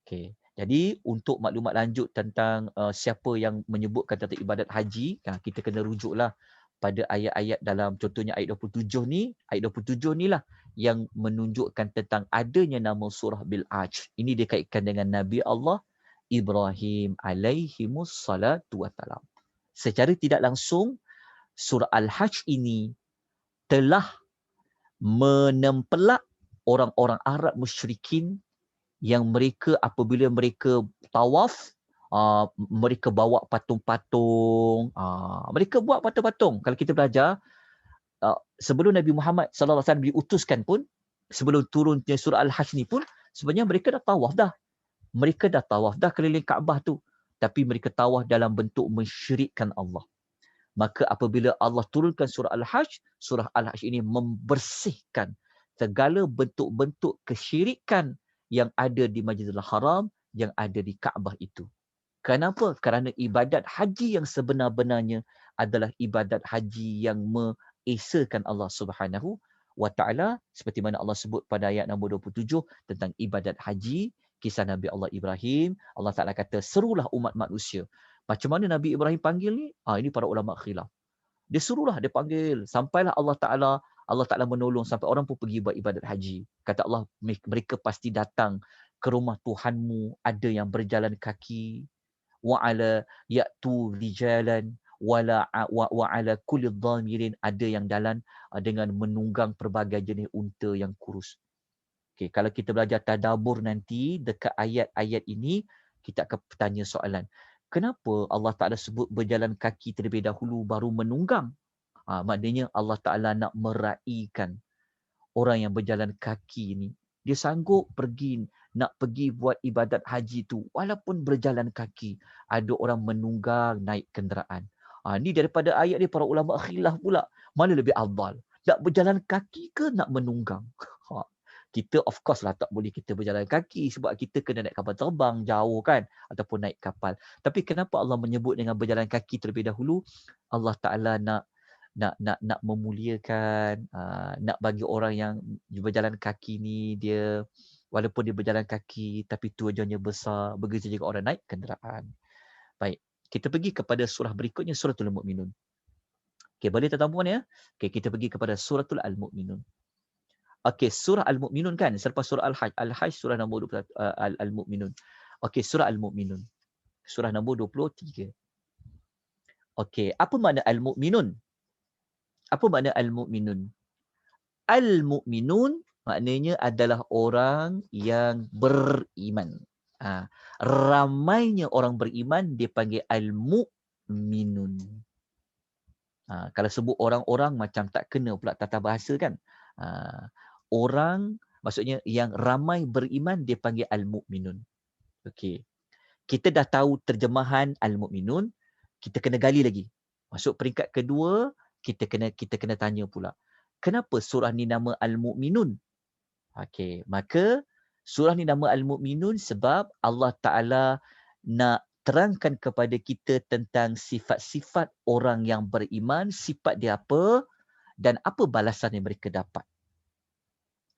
Okay. Jadi untuk maklumat lanjut tentang siapa yang menyebutkan tentang ibadat haji, kita kena rujuklah pada ayat-ayat dalam, contohnya ayat 27 ni, ayat 27 ni lah yang menunjukkan tentang adanya nama surah Bil-Hajj. Ini dikaitkan dengan Nabi Allah Ibrahim alaihimus salatu wassalam. Secara tidak langsung, surah Al-Hajj ini telah menempelak orang-orang Arab musyrikin yang mereka apabila mereka tawaf, mereka bawa patung-patung, mereka buat patung-patung. Kalau kita belajar, sebelum Nabi Muhammad SAW diutuskan pun, sebelum turunnya surah Al-Hajj ni pun, sebenarnya mereka dah tawaf dah. Mereka dah tawaf dah keliling Kaabah tu. Tapi mereka tawaf dalam bentuk mensyirikkan Allah. Maka apabila Allah turunkan surah Al-Hajj ini membersihkan segala bentuk-bentuk kesyirikan yang ada di Masjidil Haram, yang ada di Kaabah itu. Kenapa? Kerana ibadat haji yang sebenar-benarnya adalah ibadat haji yang mengesahkan Allah Subhanahu wa Ta'ala, seperti mana Allah sebut pada ayat nombor 27 tentang ibadat haji, kisah Nabi Allah Ibrahim. Allah Ta'ala kata, serulah umat manusia. Macam mana Nabi Ibrahim panggil ni? Ini para ulama khilaf. Dia suruhlah, dia panggil. Sampailah Allah Ta'ala menolong sampai orang pun pergi buat ibadat haji. Kata Allah, mereka pasti datang ke rumah Tuhanmu, ada yang berjalan kaki, wa'ala ya'tu rijalan, wa'ala kulli dhamirin, ada yang jalan dengan menunggang pelbagai jenis unta yang kurus. Okay, kalau kita belajar tadabbur nanti, dekat ayat-ayat ini, kita akan bertanya soalan. Kenapa Allah Ta'ala sebut berjalan kaki terlebih dahulu baru menunggang? Maknanya Allah Ta'ala nak meraihkan orang yang berjalan kaki ni. Dia sanggup nak pergi buat ibadat haji tu walaupun berjalan kaki. Ada orang menunggang naik kenderaan. Ni daripada ayat ni para ulama khilaf pula. Mana lebih afdal? Nak berjalan kaki ke nak menunggang? Kita of course lah tak boleh kita berjalan kaki sebab kita kena naik kapal terbang jauh kan, ataupun naik kapal. Tapi kenapa Allah menyebut dengan berjalan kaki terlebih dahulu? Allah Ta'ala nak memuliakan, nak bagi orang yang berjalan kaki ni dia walaupun dia berjalan kaki tapi tujuannya besar, begitu juga orang naik kenderaan. Baik, kita pergi kepada surah berikutnya, Suratul Mukminun. Okey, boleh tuan-tuan puan ya? Okey, kita pergi kepada Suratul Al-Mukminun. Okey, surah Al-Mukminun kan, selepas surah Al-Hajj. Al-Hajj surah nombor 21, Al-Mukminun. Okey, surah Al-Mukminun. Surah nombor 23. Okey, apa makna Al-Mukminun? Apa makna Al-Mukminun? Al-Mu'minun maknanya adalah orang yang beriman. Ramainya orang beriman dipanggil Al-Mu'minun. Kalau sebut orang-orang macam tak kena pula tata bahasa kan. Orang maksudnya yang ramai beriman dipanggil Al-Mu'minun. Okey. Kita dah tahu terjemahan Al-Mu'minun, kita kena gali lagi. Masuk peringkat kedua, kita kena tanya pula. Kenapa surah ni nama Al-Mu'minun? Okey, maka surah ni nama Al-Mu'minun sebab Allah Ta'ala nak terangkan kepada kita tentang sifat-sifat orang yang beriman, sifat dia apa dan apa balasan yang mereka dapat.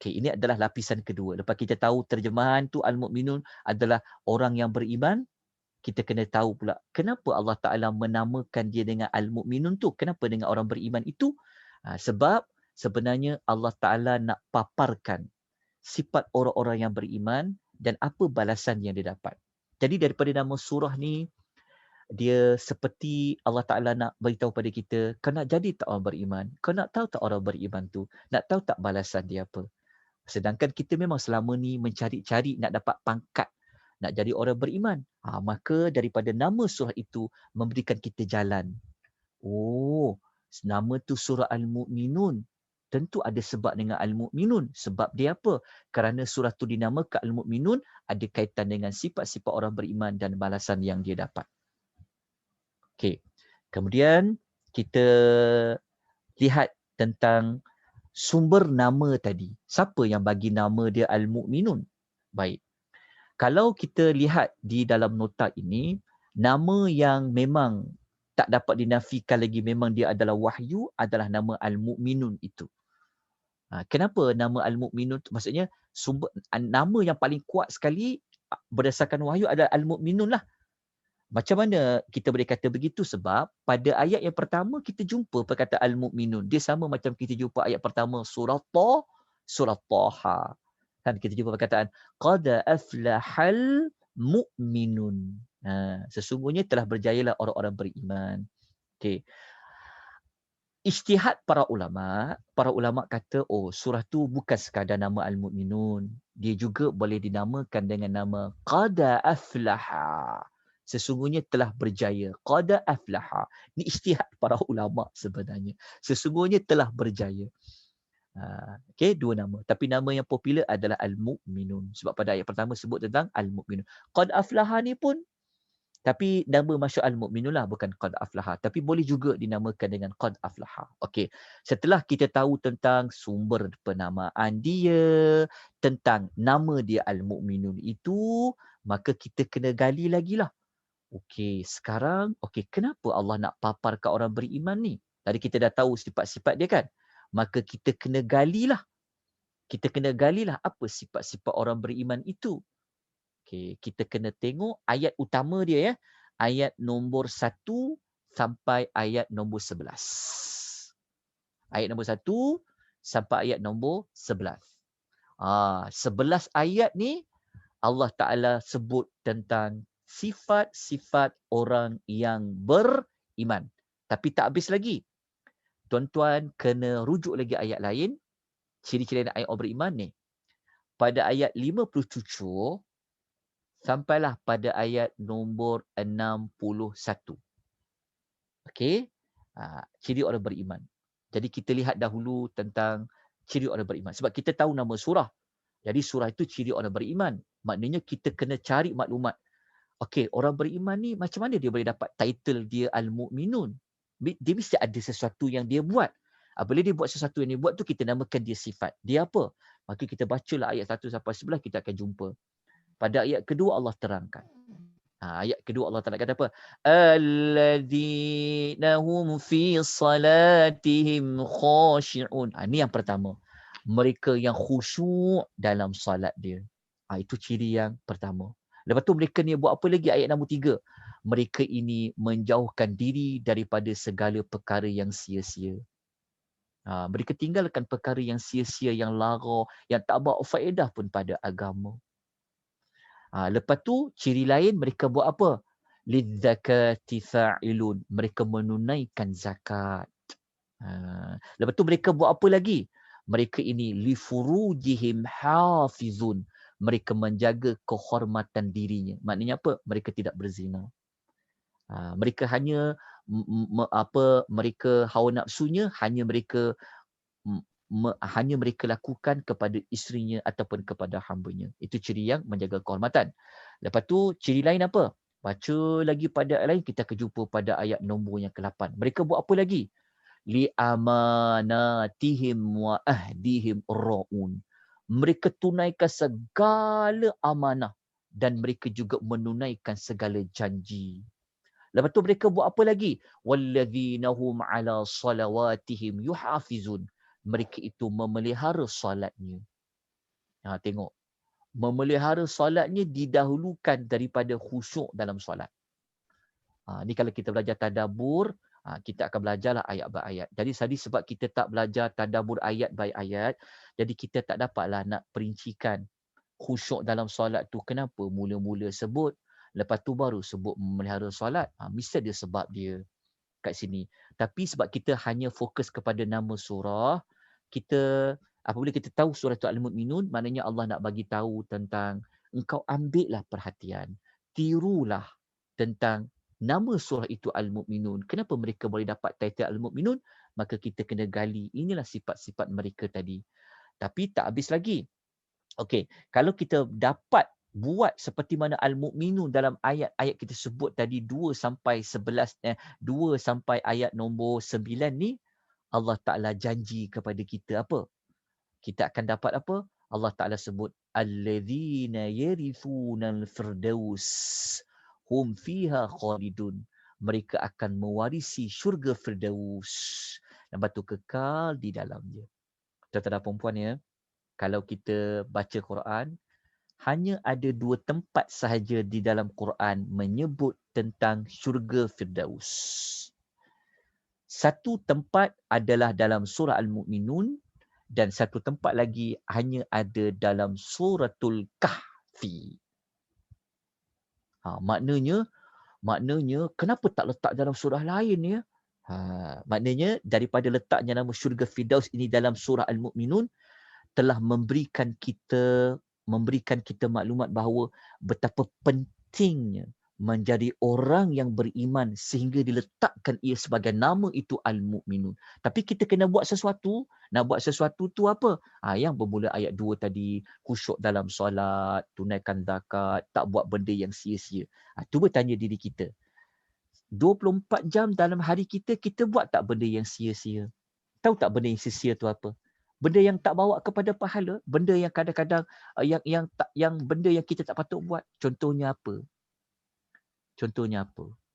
Okey, ini adalah lapisan kedua. Lepas kita tahu terjemahan tu Al-Mu'minun adalah orang yang beriman, kita kena tahu pula kenapa Allah Ta'ala menamakan dia dengan Al-Mu'minun tu. Kenapa dengan orang beriman itu? Sebab sebenarnya Allah Ta'ala nak paparkan sifat orang-orang yang beriman dan apa balasan yang dia dapat. Jadi daripada nama surah ni, dia seperti Allah Ta'ala nak beritahu pada kita, kau nak jadi tak orang beriman? Kau nak tahu tak orang beriman tu? Nak tahu tak balasan dia apa? Sedangkan kita memang selama ni mencari-cari nak dapat pangkat, nak jadi orang beriman. Maka daripada nama surah itu memberikan kita jalan. Oh, nama tu surah Al-Mu'minun. Tentu ada sebab dengan Al-Mu'minun. Sebab dia apa? Kerana surah tu dinamakan Al-Mu'minun ada kaitan dengan sifat-sifat orang beriman dan balasan yang dia dapat. Okey. Kemudian kita lihat tentang sumber nama tadi. Siapa yang bagi nama dia Al-Mu'minun? Baik. Kalau kita lihat di dalam nota ini, nama yang memang tak dapat dinafikan lagi memang dia adalah wahyu adalah nama Al-Mu'minun itu. Kenapa nama Al-Mu'minun? Maksudnya sumber nama yang paling kuat sekali berdasarkan wahyu adalah Al-Mu'minun lah. Macam mana kita boleh kata begitu? Sebab pada ayat yang pertama kita jumpa perkataan Al-Mu'minun. Dia sama macam kita jumpa ayat pertama surah Taha. Kan kita jumpa perkataan qad aflahal mu'minun. Sesungguhnya telah berjayalah orang-orang beriman. Okey. Ijtihad para ulama kata surah tu bukan sekadar nama Al-Mu'minun. Dia juga boleh dinamakan dengan nama qad aflaha. Sesungguhnya telah berjaya. Qad aflaha. Ini ijtihad para ulama sebenarnya. Sesungguhnya telah berjaya. Okey, dua nama. Tapi nama yang popular adalah Al-Mu'minun. Sebab pada ayat pertama sebut tentang Al-Mu'minun. Qad aflaha ni pun, tapi nama masyur Al-Mu'minun lah, bukan Qad aflaha. Tapi boleh juga dinamakan dengan Qad aflaha. Okey, setelah kita tahu tentang sumber penamaan dia, tentang nama dia Al-Mu'minun itu, maka kita kena gali lagi lah. Okey, sekarang, kenapa Allah nak paparkan orang beriman ni? Tadi kita dah tahu sifat-sifat dia kan? Maka kita kena galilah. Kita kena galilah apa sifat-sifat orang beriman itu. Okey, kita kena tengok ayat utama dia ya. Ayat nombor 1 sampai ayat nombor 11. Ayat nombor 1 sampai ayat nombor 11. 11 ayat ni Allah Ta'ala sebut tentang sifat-sifat orang yang beriman. Tapi tak habis lagi. Tuan-tuan kena rujuk lagi ayat lain. Ciri-ciri ayat orang beriman ni. Pada ayat 57 sampailah pada ayat nombor 61. Okey. Ciri orang beriman. Jadi kita lihat dahulu tentang ciri orang beriman. Sebab kita tahu nama surah. Jadi surah itu ciri orang beriman. Maknanya kita kena cari maklumat. Okey, orang beriman ni macam mana dia boleh dapat title dia Al-Mu'minun? Dia mesti ada sesuatu yang dia buat. Bila dia buat sesuatu yang dia buat tu, kita namakan dia sifat. Dia apa? Maka kita bacalah ayat 1 sampai 11, kita akan jumpa. Pada ayat kedua Allah terangkan. Ayat kedua Allah Taala kata apa? Alladzina hum fi salatihim khashi'un. Ini yang pertama. Mereka yang khusyuk dalam salat dia. Itu ciri yang pertama. Lepas tu mereka ni buat apa lagi? Ayat nombor 3. Mereka ini menjauhkan diri daripada segala perkara yang sia-sia. Mereka tinggalkan perkara yang sia-sia, yang lara, yang tak bawa faedah pun pada agama. Lepas tu ciri lain mereka buat apa? Lidzakati fa'ilun. Mereka menunaikan zakat. Lepas tu mereka buat apa lagi? Mereka ini lifurujihim hafizun. Mereka menjaga kehormatan dirinya. Maknanya apa? Mereka tidak berzina. Mereka hanya mereka hawa nafsunya hanya mereka lakukan kepada isterinya ataupun kepada hambanya. Itu ciri yang menjaga kehormatan. Lepas tu ciri lain apa? Baca lagi pada ayat lain, kita akan jumpa pada ayat nombor yang ke-8. Mereka buat apa lagi? Li amanatihim wa ahdihim ra'un. Mereka tunaikan segala amanah dan mereka juga menunaikan segala janji. Lepas tu mereka buat apa lagi? Walladzina hum ala salawatihim yuhafizun. Mereka itu memelihara solatnya. Tengok. Memelihara solatnya didahulukan daripada khusyuk dalam solat. Ni kalau kita belajar tadabbur, kita akan belajarlah ayat by ayat. Jadi sebab kita tak belajar tadabbur ayat by ayat, jadi kita tak dapatlah nak perincikan khusyuk dalam solat tu kenapa mula-mula sebut, lepas tu baru sebut memelihara solat. Mesti ada sebab dia kat sini. Tapi sebab kita hanya fokus kepada nama surah, kita apabila kita tahu surah tu Al-Mu'minun, maknanya Allah nak bagi tahu tentang engkau ambillah perhatian, tirulah tentang nama surah itu Al-Mu'minun. Kenapa mereka boleh dapat title Al-Mu'minun? Maka kita kena gali. Inilah sifat-sifat mereka tadi. Tapi tak habis lagi. Okey, kalau kita dapat buat seperti mana Al-Mu'minun dalam ayat-ayat kita sebut tadi 2 sampai 11, 2 sampai ayat nombor 9 ni, Allah Ta'ala janji kepada kita apa? Kita akan dapat apa? Allah Ta'ala sebut alladzina yarithunal firdaus hum fiha khalidun. Mereka akan mewarisi syurga firdaus dan batu kekal di dalamnya. Tuan-tuan dan puan-puan ya, kalau kita baca Quran, hanya ada 2 tempat sahaja di dalam Quran menyebut tentang syurga firdaus. Satu tempat adalah dalam surah Al-Mu'minun dan satu tempat lagi hanya ada dalam suratul Kahfi. Maknanya kenapa tak letak dalam surah lain ya? Maknanya daripada letaknya nama syurga firdaus ini dalam surah Al-Mu'minun telah memberikan kita maklumat bahawa betapa pentingnya menjadi orang yang beriman sehingga diletakkan ia sebagai nama itu Al-Mu'minun. Tapi kita kena buat sesuatu. Nak buat sesuatu tu apa? Yang bermula ayat 2 tadi, khusyuk dalam solat, tunaikan zakat, tak buat benda yang sia-sia. Cuba tanya diri kita. 24 jam dalam hari kita buat tak benda yang sia-sia? Tahu tak benda yang sia-sia tu apa? Benda yang tak bawa kepada pahala, benda yang kadang-kadang yang benda yang kita tak patut buat. Contohnya apa?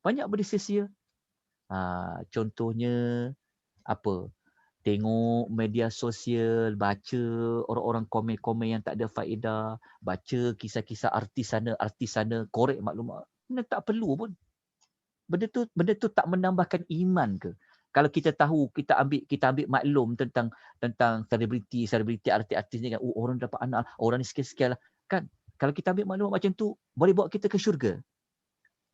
Banyak benda sia-sia. Contohnya apa? Tengok media sosial, baca orang-orang komen-komen yang tak ada faedah, baca kisah-kisah artis sana, korek maklumat. Benda tak perlu pun. Benda tu tak menambahkan iman ke? Kalau kita tahu, kita ambil maklum tentang selebriti artis ni kan, orang dapat anak, orang ni sekian-sekian lah. Kan? Kalau kita ambil maklumat macam tu, boleh bawa kita ke syurga.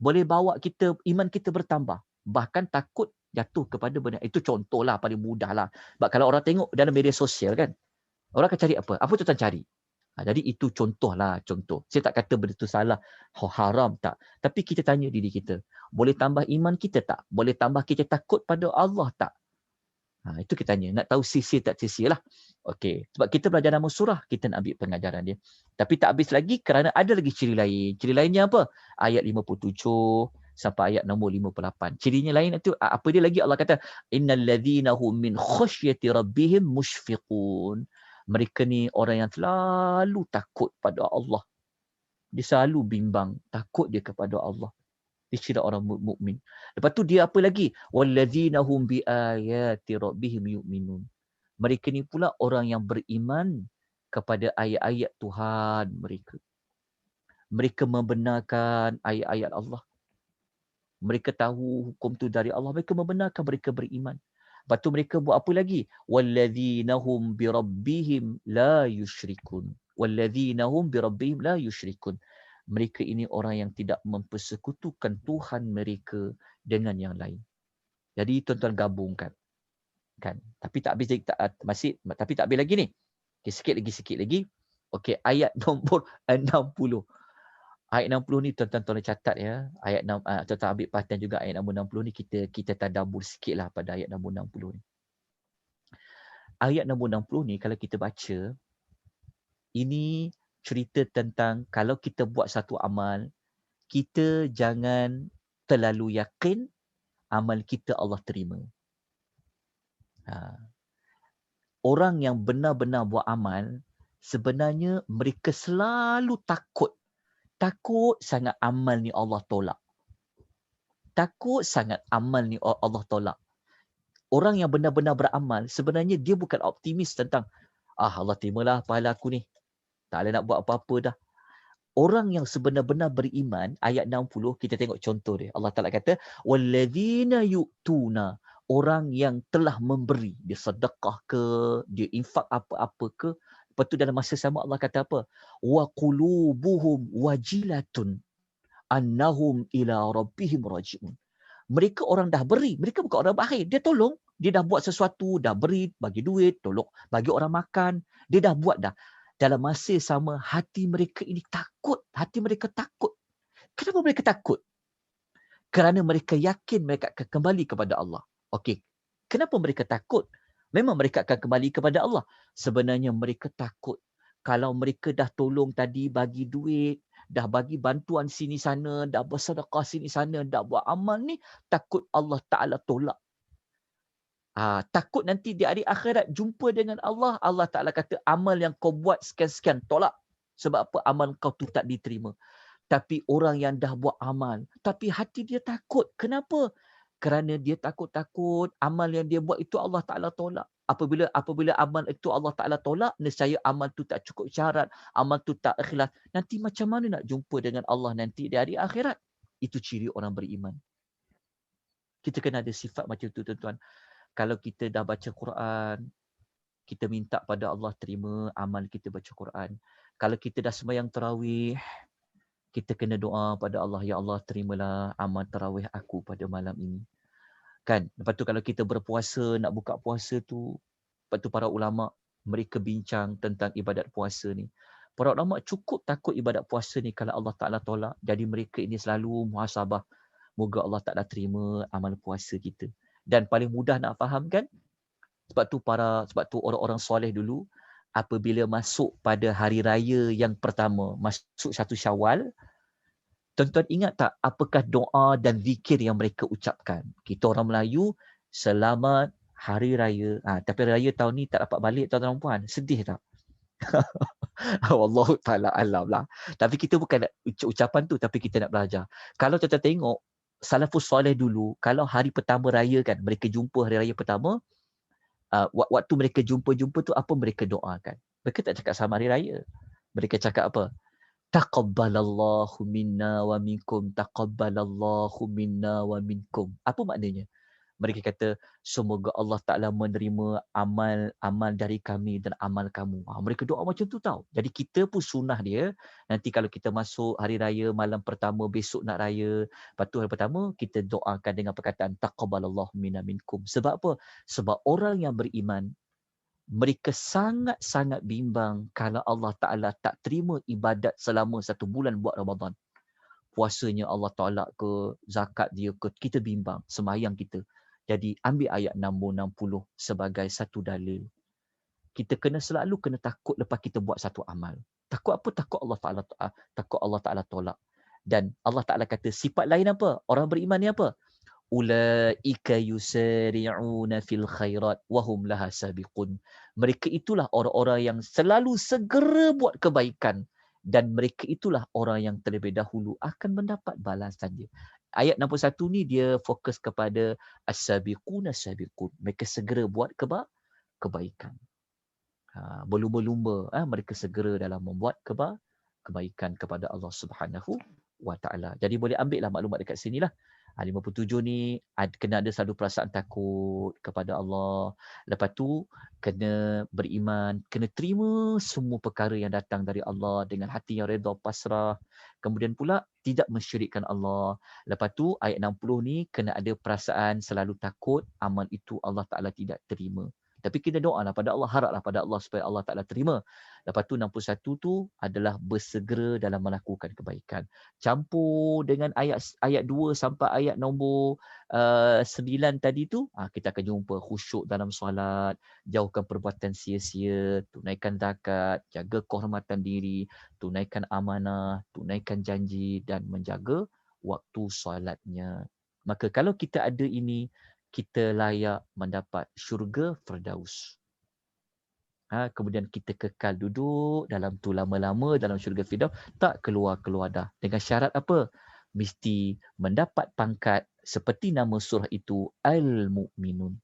Boleh bawa kita, iman kita bertambah. Bahkan takut jatuh kepada benda. Itu contohlah, paling mudah lah. Sebab kalau orang tengok dalam media sosial kan, orang akan cari apa? Apa tuan cari? Jadi itu contoh. Saya tak kata benda tu salah, haram tak. Tapi kita tanya diri kita, boleh tambah iman kita tak? Boleh tambah kita takut pada Allah tak? Itu kita tanya. Nak tahu sia-sia tak sia-sia lah. Okey. Sebab kita belajar nama surah, kita nak ambil pengajaran dia. Tapi tak habis lagi kerana ada lagi ciri lain. Ciri lainnya apa? Ayat 57 sampai ayat nombor 58. Cirinya lain itu apa dia lagi? Allah kata, innal ladzina hum min khasyati rabbihim mushfiqun. Mereka ni orang yang selalu takut pada Allah. Dia selalu bimbang, takut dia kepada Allah. Dia kira orang mukmin. Lepas tu dia apa lagi? Walladzina hum biayati rabbihim yu'minun. Mereka ni pula orang yang beriman kepada ayat-ayat Tuhan mereka. Mereka membenarkan ayat-ayat Allah. Mereka tahu hukum tu dari Allah. Mereka membenarkan, mereka beriman. Lepas tu mereka buat apa lagi? Walladzina hum birabbihim la yusyrikun. Walladzina hum birabbihim la yusyrikun. Mereka ini orang yang tidak mempersekutukan Tuhan mereka dengan yang lain. Jadi tuan-tuan gabungkan. Kan? Tapi tak habis tapi tak habis lagi ni. Okay, sikit lagi. Okey, ayat nombor 60. Ayat 60 ni tuan-tuan catat ya. Ayat 6 tuan-tuan ambil perhatian juga ayat nombor 60 ni kita tadabbur sikitlah pada ayat nombor 60 ni. Ayat nombor 60 ni kalau kita baca, ini cerita tentang kalau kita buat satu amal, kita jangan terlalu yakin amal kita Allah terima. Orang yang benar-benar buat amal, sebenarnya mereka selalu takut sangat amal ni Allah tolak. Takut sangat amal ni Allah tolak. Orang yang benar-benar beramal, sebenarnya dia bukan optimis tentang Allah terimalah pahala aku ni. Tak boleh nak buat apa-apa dah. Orang yang sebenar-benar beriman, ayat 60, kita tengok contoh dia. Allah Ta'ala kata, وَالَّذِينَ يُؤْتُونَ. Orang yang telah memberi. Dia sedekah ke, dia infak apa-apa ke. Lepas tu dalam masa sama Allah kata apa? وَقُلُوبُهُمْ وَجِلَةٌ أَنَّهُمْ إِلَىٰ رَبِّهِمْ رَجِعُونَ. Mereka orang dah beri. Mereka bukan orang bakhil. Dia tolong. Dia dah buat sesuatu, dah beri, bagi duit, tolong, bagi orang makan. Dia dah buat dah. Dalam masa sama, hati mereka ini takut. Hati mereka takut. Kenapa mereka takut? Kerana mereka yakin mereka akan kembali kepada Allah. Okey. Kenapa mereka takut? Memang mereka akan kembali kepada Allah. Sebenarnya mereka takut. Kalau mereka dah tolong tadi, bagi duit, dah bagi bantuan sini sana, dah bersedekah sini sana, dah buat amal ni, takut Allah Ta'ala tolak. Takut nanti di hari akhirat jumpa dengan Allah, Allah Ta'ala kata amal yang kau buat sekian-sekian tolak. Sebab apa? Amal kau tu tak diterima. Tapi orang yang dah buat amal, tapi hati dia takut. Kenapa? Kerana dia takut amal yang dia buat itu Allah Ta'ala tolak. Apabila amal itu Allah Ta'ala tolak, nescaya amal tu tak cukup syarat, amal tu tak ikhlas. Nanti macam mana nak jumpa dengan Allah nanti di hari akhirat? Itu ciri orang beriman. Kita kena ada sifat macam tu, tuan-tuan. Kalau kita dah baca Quran, kita minta pada Allah terima amal kita baca Quran. Kalau kita dah sembahyang tarawih, kita kena doa pada Allah, ya Allah terimalah amal tarawih aku pada malam ini. Kan? Lepas tu kalau kita berpuasa, nak buka puasa tu, lepas tu para ulama mereka bincang tentang ibadat puasa ni. Para ulama cukup takut ibadat puasa ni kalau Allah Ta'ala tolak. Jadi mereka ini selalu muhasabah. Moga Allah Ta'ala terima amal puasa kita. Dan paling mudah nak faham kan? Sebab tu orang-orang soleh dulu, apabila masuk pada hari raya yang pertama, masuk 1 Syawal, tuan-tuan ingat tak apakah doa dan zikir yang mereka ucapkan? Kita orang Melayu, selamat hari raya. Tapi raya tahun ni tak dapat balik tuan-tuan dan puan. Sedih tak? Wallahu ta'ala alam lah. Tapi kita bukan nak ucapan tu, tapi kita nak belajar. Kalau tuan-tuan tengok, salafus soleh dulu, kalau hari pertama raya kan, mereka jumpa hari raya pertama, waktu mereka jumpa tu apa mereka doakan? Mereka tak cakap sama hari raya. Mereka cakap apa? Taqabbalallahu minna wa minkum, taqabbalallahu minna wa minkum. Apa maknanya? Mereka kata, semoga Allah Ta'ala menerima amal dari kami dan amal kamu. Mereka doa macam tu tau. Jadi kita pun sunnah dia, nanti kalau kita masuk hari raya, malam pertama, besok nak raya, lepas tu hari pertama, kita doakan dengan perkataan, taqabbalallahu minna minkum. Sebab apa? Sebab orang yang beriman, mereka sangat-sangat bimbang kalau Allah Ta'ala tak terima ibadat selama 1 bulan buat Ramadan. Puasanya Allah tolak ke, zakat dia ke, kita bimbang, sembahyang kita. Jadi ambil ayat nombor 60 sebagai satu dalil. Kita selalu kena takut lepas kita buat satu amal. Takut apa? Takut Allah Ta'ala tolak. Dan Allah Ta'ala kata sifat lain apa? Orang beriman ni apa? ulaika yusari'una fil khairat wa hum laha sabiqun. Mereka itulah orang-orang yang selalu segera buat kebaikan dan mereka itulah orang yang terlebih dahulu akan mendapat balasan dia. Ayat 61 ni dia fokus kepada as-sabiquna sabiqun. Mereka segera buat kebaikan. Berlumba-lumba mereka segera dalam membuat kebaikan kepada Allah Subhanahu wa taala. Jadi boleh ambil lah maklumat dekat sini lah. 57 ni kena ada satu perasaan takut kepada Allah. Lepas tu kena beriman, kena terima semua perkara yang datang dari Allah dengan hati yang redha pasrah. Kemudian pula tidak mensyirikkan Allah. Lepas tu ayat 60 ni kena ada perasaan selalu takut amal itu Allah Taala tidak terima. Tapi kita doalah pada Allah, haraplah pada Allah supaya Allah Ta'ala terima. Lepas tu 61 tu adalah bersegera dalam melakukan kebaikan. Campur dengan ayat 2 sampai ayat nombor 9 tadi tu, kita akan jumpa khusyuk dalam solat, jauhkan perbuatan sia-sia, tunaikan zakat, jaga kehormatan diri, tunaikan amanah, tunaikan janji dan menjaga waktu solatnya. Maka kalau kita ada ini, kita layak mendapat syurga Firdaus. Kemudian kita kekal duduk dalam tu lama-lama dalam syurga Firdaus, tak keluar-keluar dah. Dengan syarat apa? Mesti mendapat pangkat seperti nama surah itu, Al-Mu'minun.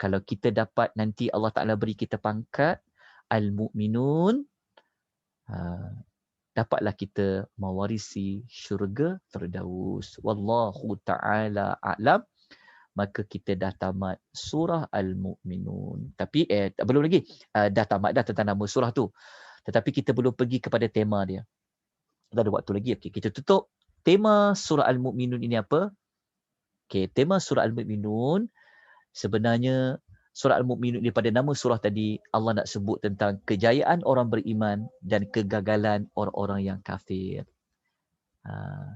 Kalau kita dapat nanti Allah Ta'ala beri kita pangkat Al-Mu'minun, dapatlah kita mewarisi syurga Firdaus. Wallahu Ta'ala a'lam. Maka kita dah tamat surah Al-Mu'minun. Tapi belum lagi. Dah tamat dah tentang nama surah tu. Tetapi kita belum pergi kepada tema dia. Kita ada waktu lagi. Okay, kita tutup. Tema surah Al-Mu'minun ini apa? Okay, tema surah Al-Mu'minun sebenarnya surah Al-Mu'minun ni pada nama surah tadi Allah nak sebut tentang kejayaan orang beriman dan kegagalan orang-orang yang kafir.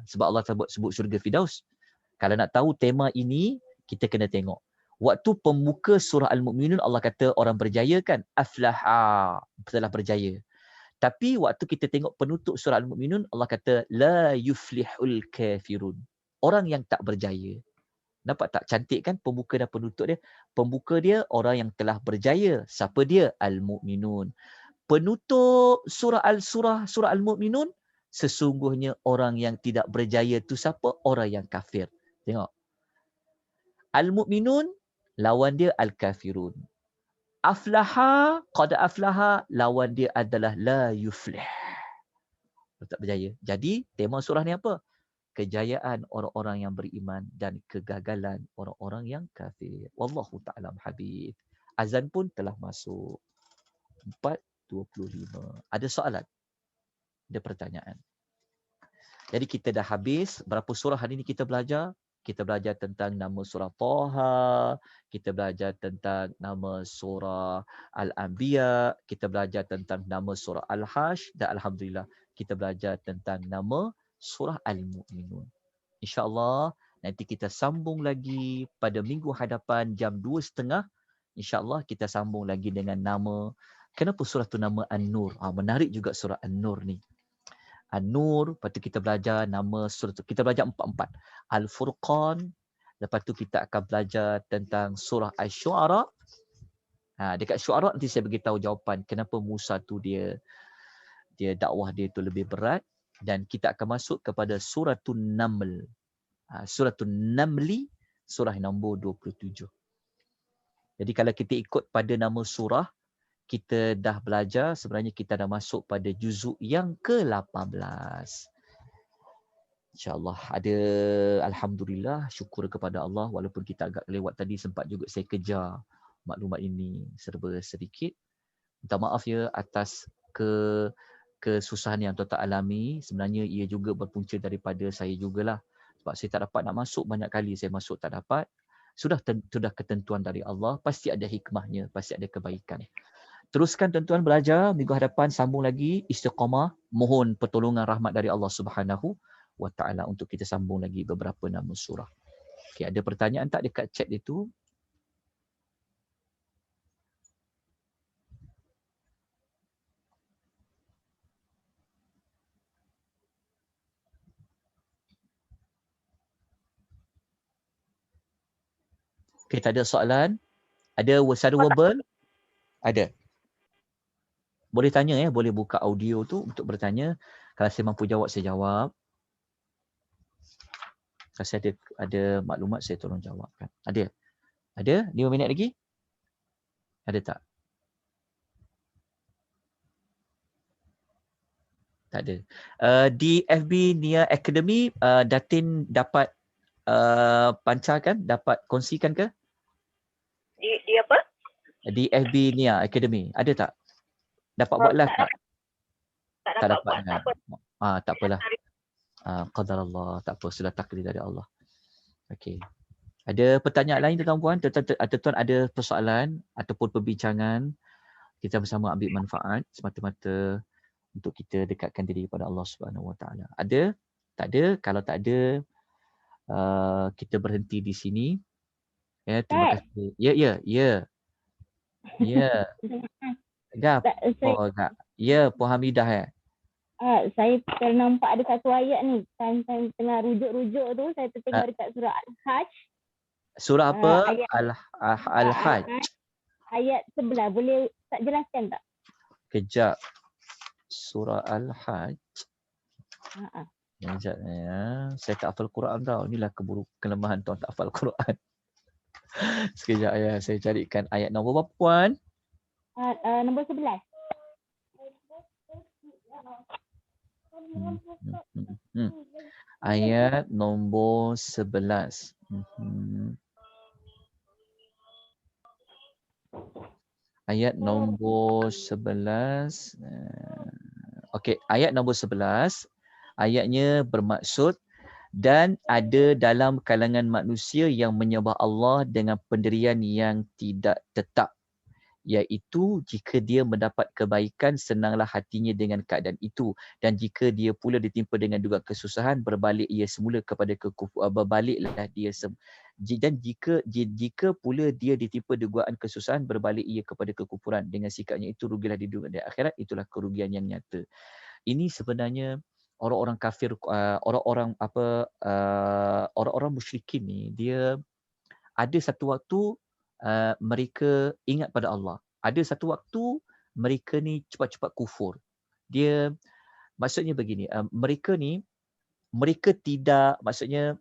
Sebab Allah sebut syurga Firdaus. Kalau nak tahu tema ini, kita kena tengok. Waktu pembuka surah Al-Mu'minun, Allah kata orang berjaya kan? Aflaha, telah berjaya. Tapi waktu kita tengok penutup surah Al-Mu'minun, Allah kata, la yuflihul kafirun. Orang yang tak berjaya. Nampak tak cantik kan pembuka dan penutup dia? Pembuka dia, orang yang telah berjaya. Siapa dia? Al-Mu'minun. Penutup surah Al-Mu'minun, sesungguhnya orang yang tidak berjaya tu siapa? Orang yang kafir. Tengok. Al-Mu'minun, lawan dia Al-Kafirun. Aflaha, qad aflaha, lawan dia adalah la yuflih. Tak berjaya. Jadi, tema surah ni apa? Kejayaan orang-orang yang beriman dan kegagalan orang-orang yang kafir. Wallahu ta'ala habib. Azan pun telah masuk. 4:25. Ada soalan? Ada pertanyaan? Jadi kita dah habis. Berapa surah hari ini kita belajar? Kita belajar tentang nama surah Taha, kita belajar tentang nama surah Al-Anbiya, kita belajar tentang nama surah Al-Hash dan Alhamdulillah kita belajar tentang nama surah Al-Mu'minun. InsyaAllah nanti kita sambung lagi pada minggu hadapan jam 2.30. InsyaAllah kita sambung lagi dengan nama, kenapa surah tu nama An-Nur? Menarik juga surah An-Nur ni. An-Nur, lepas tu kita belajar nama surah tu. Kita belajar 4-4. Al-Furqan, lepas tu kita akan belajar tentang surah Asy-Syu'ara. Dekat Syu'ara nanti saya beritahu jawapan kenapa Musa tu dia dakwah dia tu lebih berat, dan kita akan masuk kepada Suratun Naml. Suratun Namli, surah nombor 27. Jadi kalau kita ikut pada nama surah, kita dah belajar, sebenarnya kita dah masuk pada juzuk yang ke-18. InsyaAllah ada, Alhamdulillah, syukur kepada Allah, walaupun kita agak lewat tadi, sempat juga saya kejar maklumat ini serba sedikit. Minta maaf ya atas kesusahan yang tuan-tuan alami. Sebenarnya ia juga berpunca daripada saya jugalah. Sebab saya tak dapat nak masuk, banyak kali saya masuk tak dapat. Sudah ketentuan dari Allah, pasti ada hikmahnya, pasti ada kebaikan. Teruskan tuan-tuan belajar, minggu hadapan sambung lagi istiqamah, mohon pertolongan rahmat dari Allah Subhanahu wa ta'ala untuk kita sambung lagi beberapa nama surah. Okay, ada pertanyaan tak dekat chat itu? Okay, tak ada soalan? Ada secara Oh, tak. verbal? Ada. Boleh tanya ya, boleh buka audio tu untuk bertanya. Kalau saya mampu jawab, saya jawab. Kalau saya ada maklumat, saya tolong jawabkan. Ada? Ada? 5 minit lagi? Ada tak? Tak ada. Di FB Nia Academy, Datin dapat pancarkan, dapat kongsikan ke? Di apa? Di FB Nia Academy, ada tak? Dapat buat live tak? Tak Tak dapat dapat buat. Tak kan? apa. Tak apalah. Qadar Allah, tak apa, sudah takdir dari Allah. Okey. Ada pertanyaan lain tuan-tuan? Tuan-tuan ada persoalan ataupun perbincangan, kita bersama ambil manfaat semata-mata untuk kita dekatkan diri kepada Allah Subhanahu Wa Taala. Ada? Tak ada? Kalau tak ada, kita berhenti di sini. Ya, terima kasih. Ya. Gap. Oh, enggak. Ya, Puan Hamidah. Saya ternampak ada satu ayat ni. Time tengah rujuk-rujuk tu, saya tertengok dekat surah Al-Hajj. Surah apa? Ayat Al-Hajj. Ayat 11. Boleh tak jelaskan tak? Kejap. Surah Al-Hajj. Ha. Sekejap ya. Saya tak hafal Quran tau. Inilah kelemahan tuan tak hafal Quran. Sekejap ya. Saya carikan ayat nombor berapa puan? Nombor 11. Ayat nombor 11. Ayat nombor 11. Okey, ayat nombor 11. Ayatnya bermaksud, dan ada dalam kalangan manusia yang menyembah Allah dengan pendirian yang tidak tetap, iaitu jika dia mendapat kebaikan, senanglah hatinya dengan keadaan itu, dan jika dia pula ditimpa dengan juga kesusahan, berbalik ia semula kepada kekufuran, berbaliklah dia dan jika pula dia ditimpa dugaan kesusahan, berbalik ia kepada kekufuran, dengan sikapnya itu rugilah di dunia dan akhirat, itulah kerugian yang nyata. Ini sebenarnya orang-orang kafir, orang-orang musyrikin ni, dia ada satu waktu mereka ingat pada Allah. Ada satu waktu mereka ni cepat-cepat kufur. Dia maksudnya begini, mereka tidak, maksudnya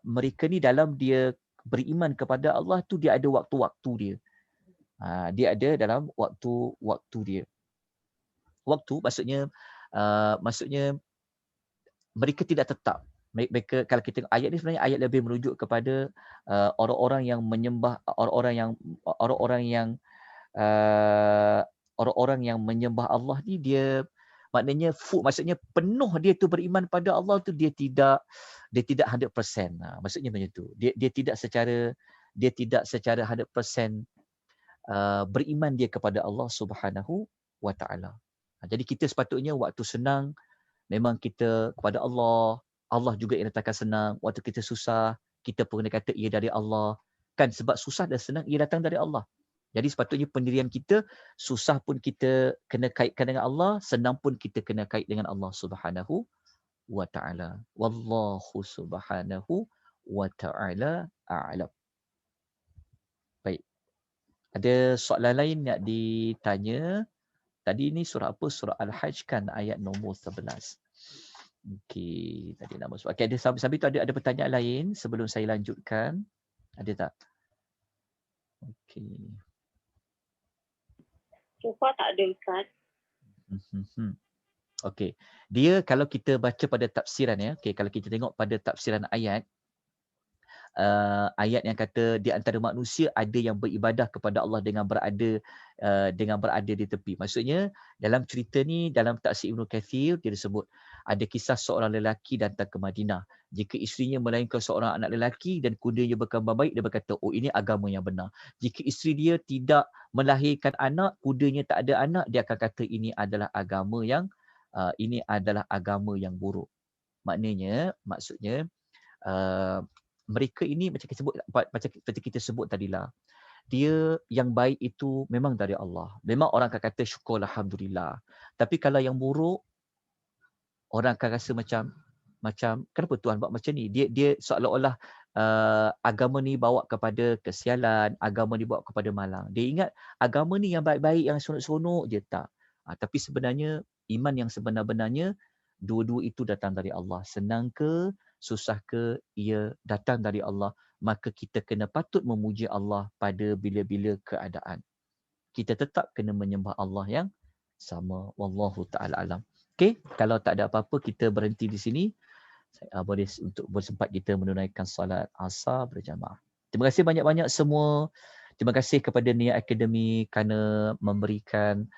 mereka ni dalam dia beriman kepada Allah tu, dia ada waktu-waktu dia. Dia ada dalam waktu dia. Waktu maksudnya mereka tidak tetap. Mereka, kalau kita tengok ayat ni, sebenarnya ayat lebih merujuk kepada orang-orang yang menyembah, orang-orang yang menyembah Allah ni, dia maknanya maksudnya penuh dia tu beriman pada Allah tu, dia tidak 100%. Maksudnya macam tu. Dia tidak secara 100% beriman dia kepada Allah Subhanahu Wa Taala. Jadi kita sepatutnya waktu senang memang kita kepada Allah. Allah juga yang datangkan senang. Waktu kita susah, kita pun kena kata ia dari Allah. Kan sebab susah dan senang ia datang dari Allah. Jadi sepatutnya pendirian kita, susah pun kita kena kaitkan dengan Allah, senang pun kita kena kait dengan Allah Subhanahu Wa Taala. Wallahu Subhanahu Wa Taala a'lam. Baik. Ada soalan lain nak ditanya? Tadi ni surah apa? Surah Al-Hajj kan, ayat nombor 11. Okey, tadi nama soal. Okey, ada sambil tu ada pertanyaan lain sebelum saya lanjutkan? Ada tak? Okey. So far tak ada, Ustaz. Okey. Dia kalau kita baca pada tafsiran ya, okey, kalau kita tengok pada tafsiran ayat, ayat yang kata di antara manusia ada yang beribadah kepada Allah dengan berada di tepi. Maksudnya dalam cerita ni, dalam tafsir Ibnu Kathir, dia disebut ada kisah seorang lelaki datang ke Madinah. Jika isterinya melahirkan seorang anak lelaki dan kudanya berkembang baik, dia berkata, oh ini agama yang benar. Jika isteri dia tidak melahirkan anak, kudanya tak ada anak, dia akan kata ini adalah agama yang buruk. Maksudnya mereka ini macam kita sebut tadilah, dia yang baik itu memang dari Allah. Memang orang akan kata syukur alhamdulillah. Tapi kalau yang buruk, orang akan rasa macam kenapa Tuhan buat macam ni? Dia seolah-olah agama ni bawa kepada kesialan, agama ni bawa kepada malang. Dia ingat agama ni yang baik-baik, yang seronok-seronok je, tak. Tapi sebenarnya iman yang sebenar-benarnya dua-dua itu datang dari Allah. Senang ke, susah ke, ia datang dari Allah. Maka kita kena patut memuji Allah pada bila-bila keadaan. Kita tetap kena menyembah Allah yang sama. Wallahu ta'ala alam. Okey, kalau tak ada apa-apa, kita berhenti di sini. Boleh untuk bersempat kita menunaikan salat asar berjamaah. Terima kasih banyak-banyak semua. Terima kasih kepada Nia Academy kerana memberikan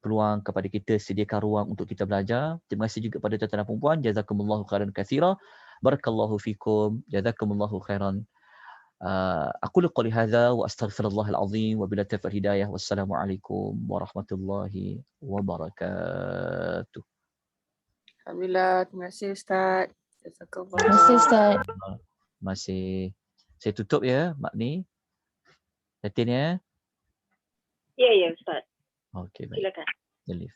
peluang kepada kita, sediakan ruang untuk kita belajar. Terima kasih juga kepada tuan-tuan dan puan-puan. Jazakumullahu khairan katsira. Barakallahu fikum. Jazakumullahu khairan. Aqulu qawli hadza wa astaghfirullahal azim wa billahi taufiq hidayah. Wassalamualaikum warahmatullahi wabarakatuh. Alhamdulillah, terima kasih Ustaz. Terima kasih Ustaz. Masih. Saya tutup ya, Mak ni. Datin ya. Ya, Ustaz. Okey, baik. Silakan. Delete.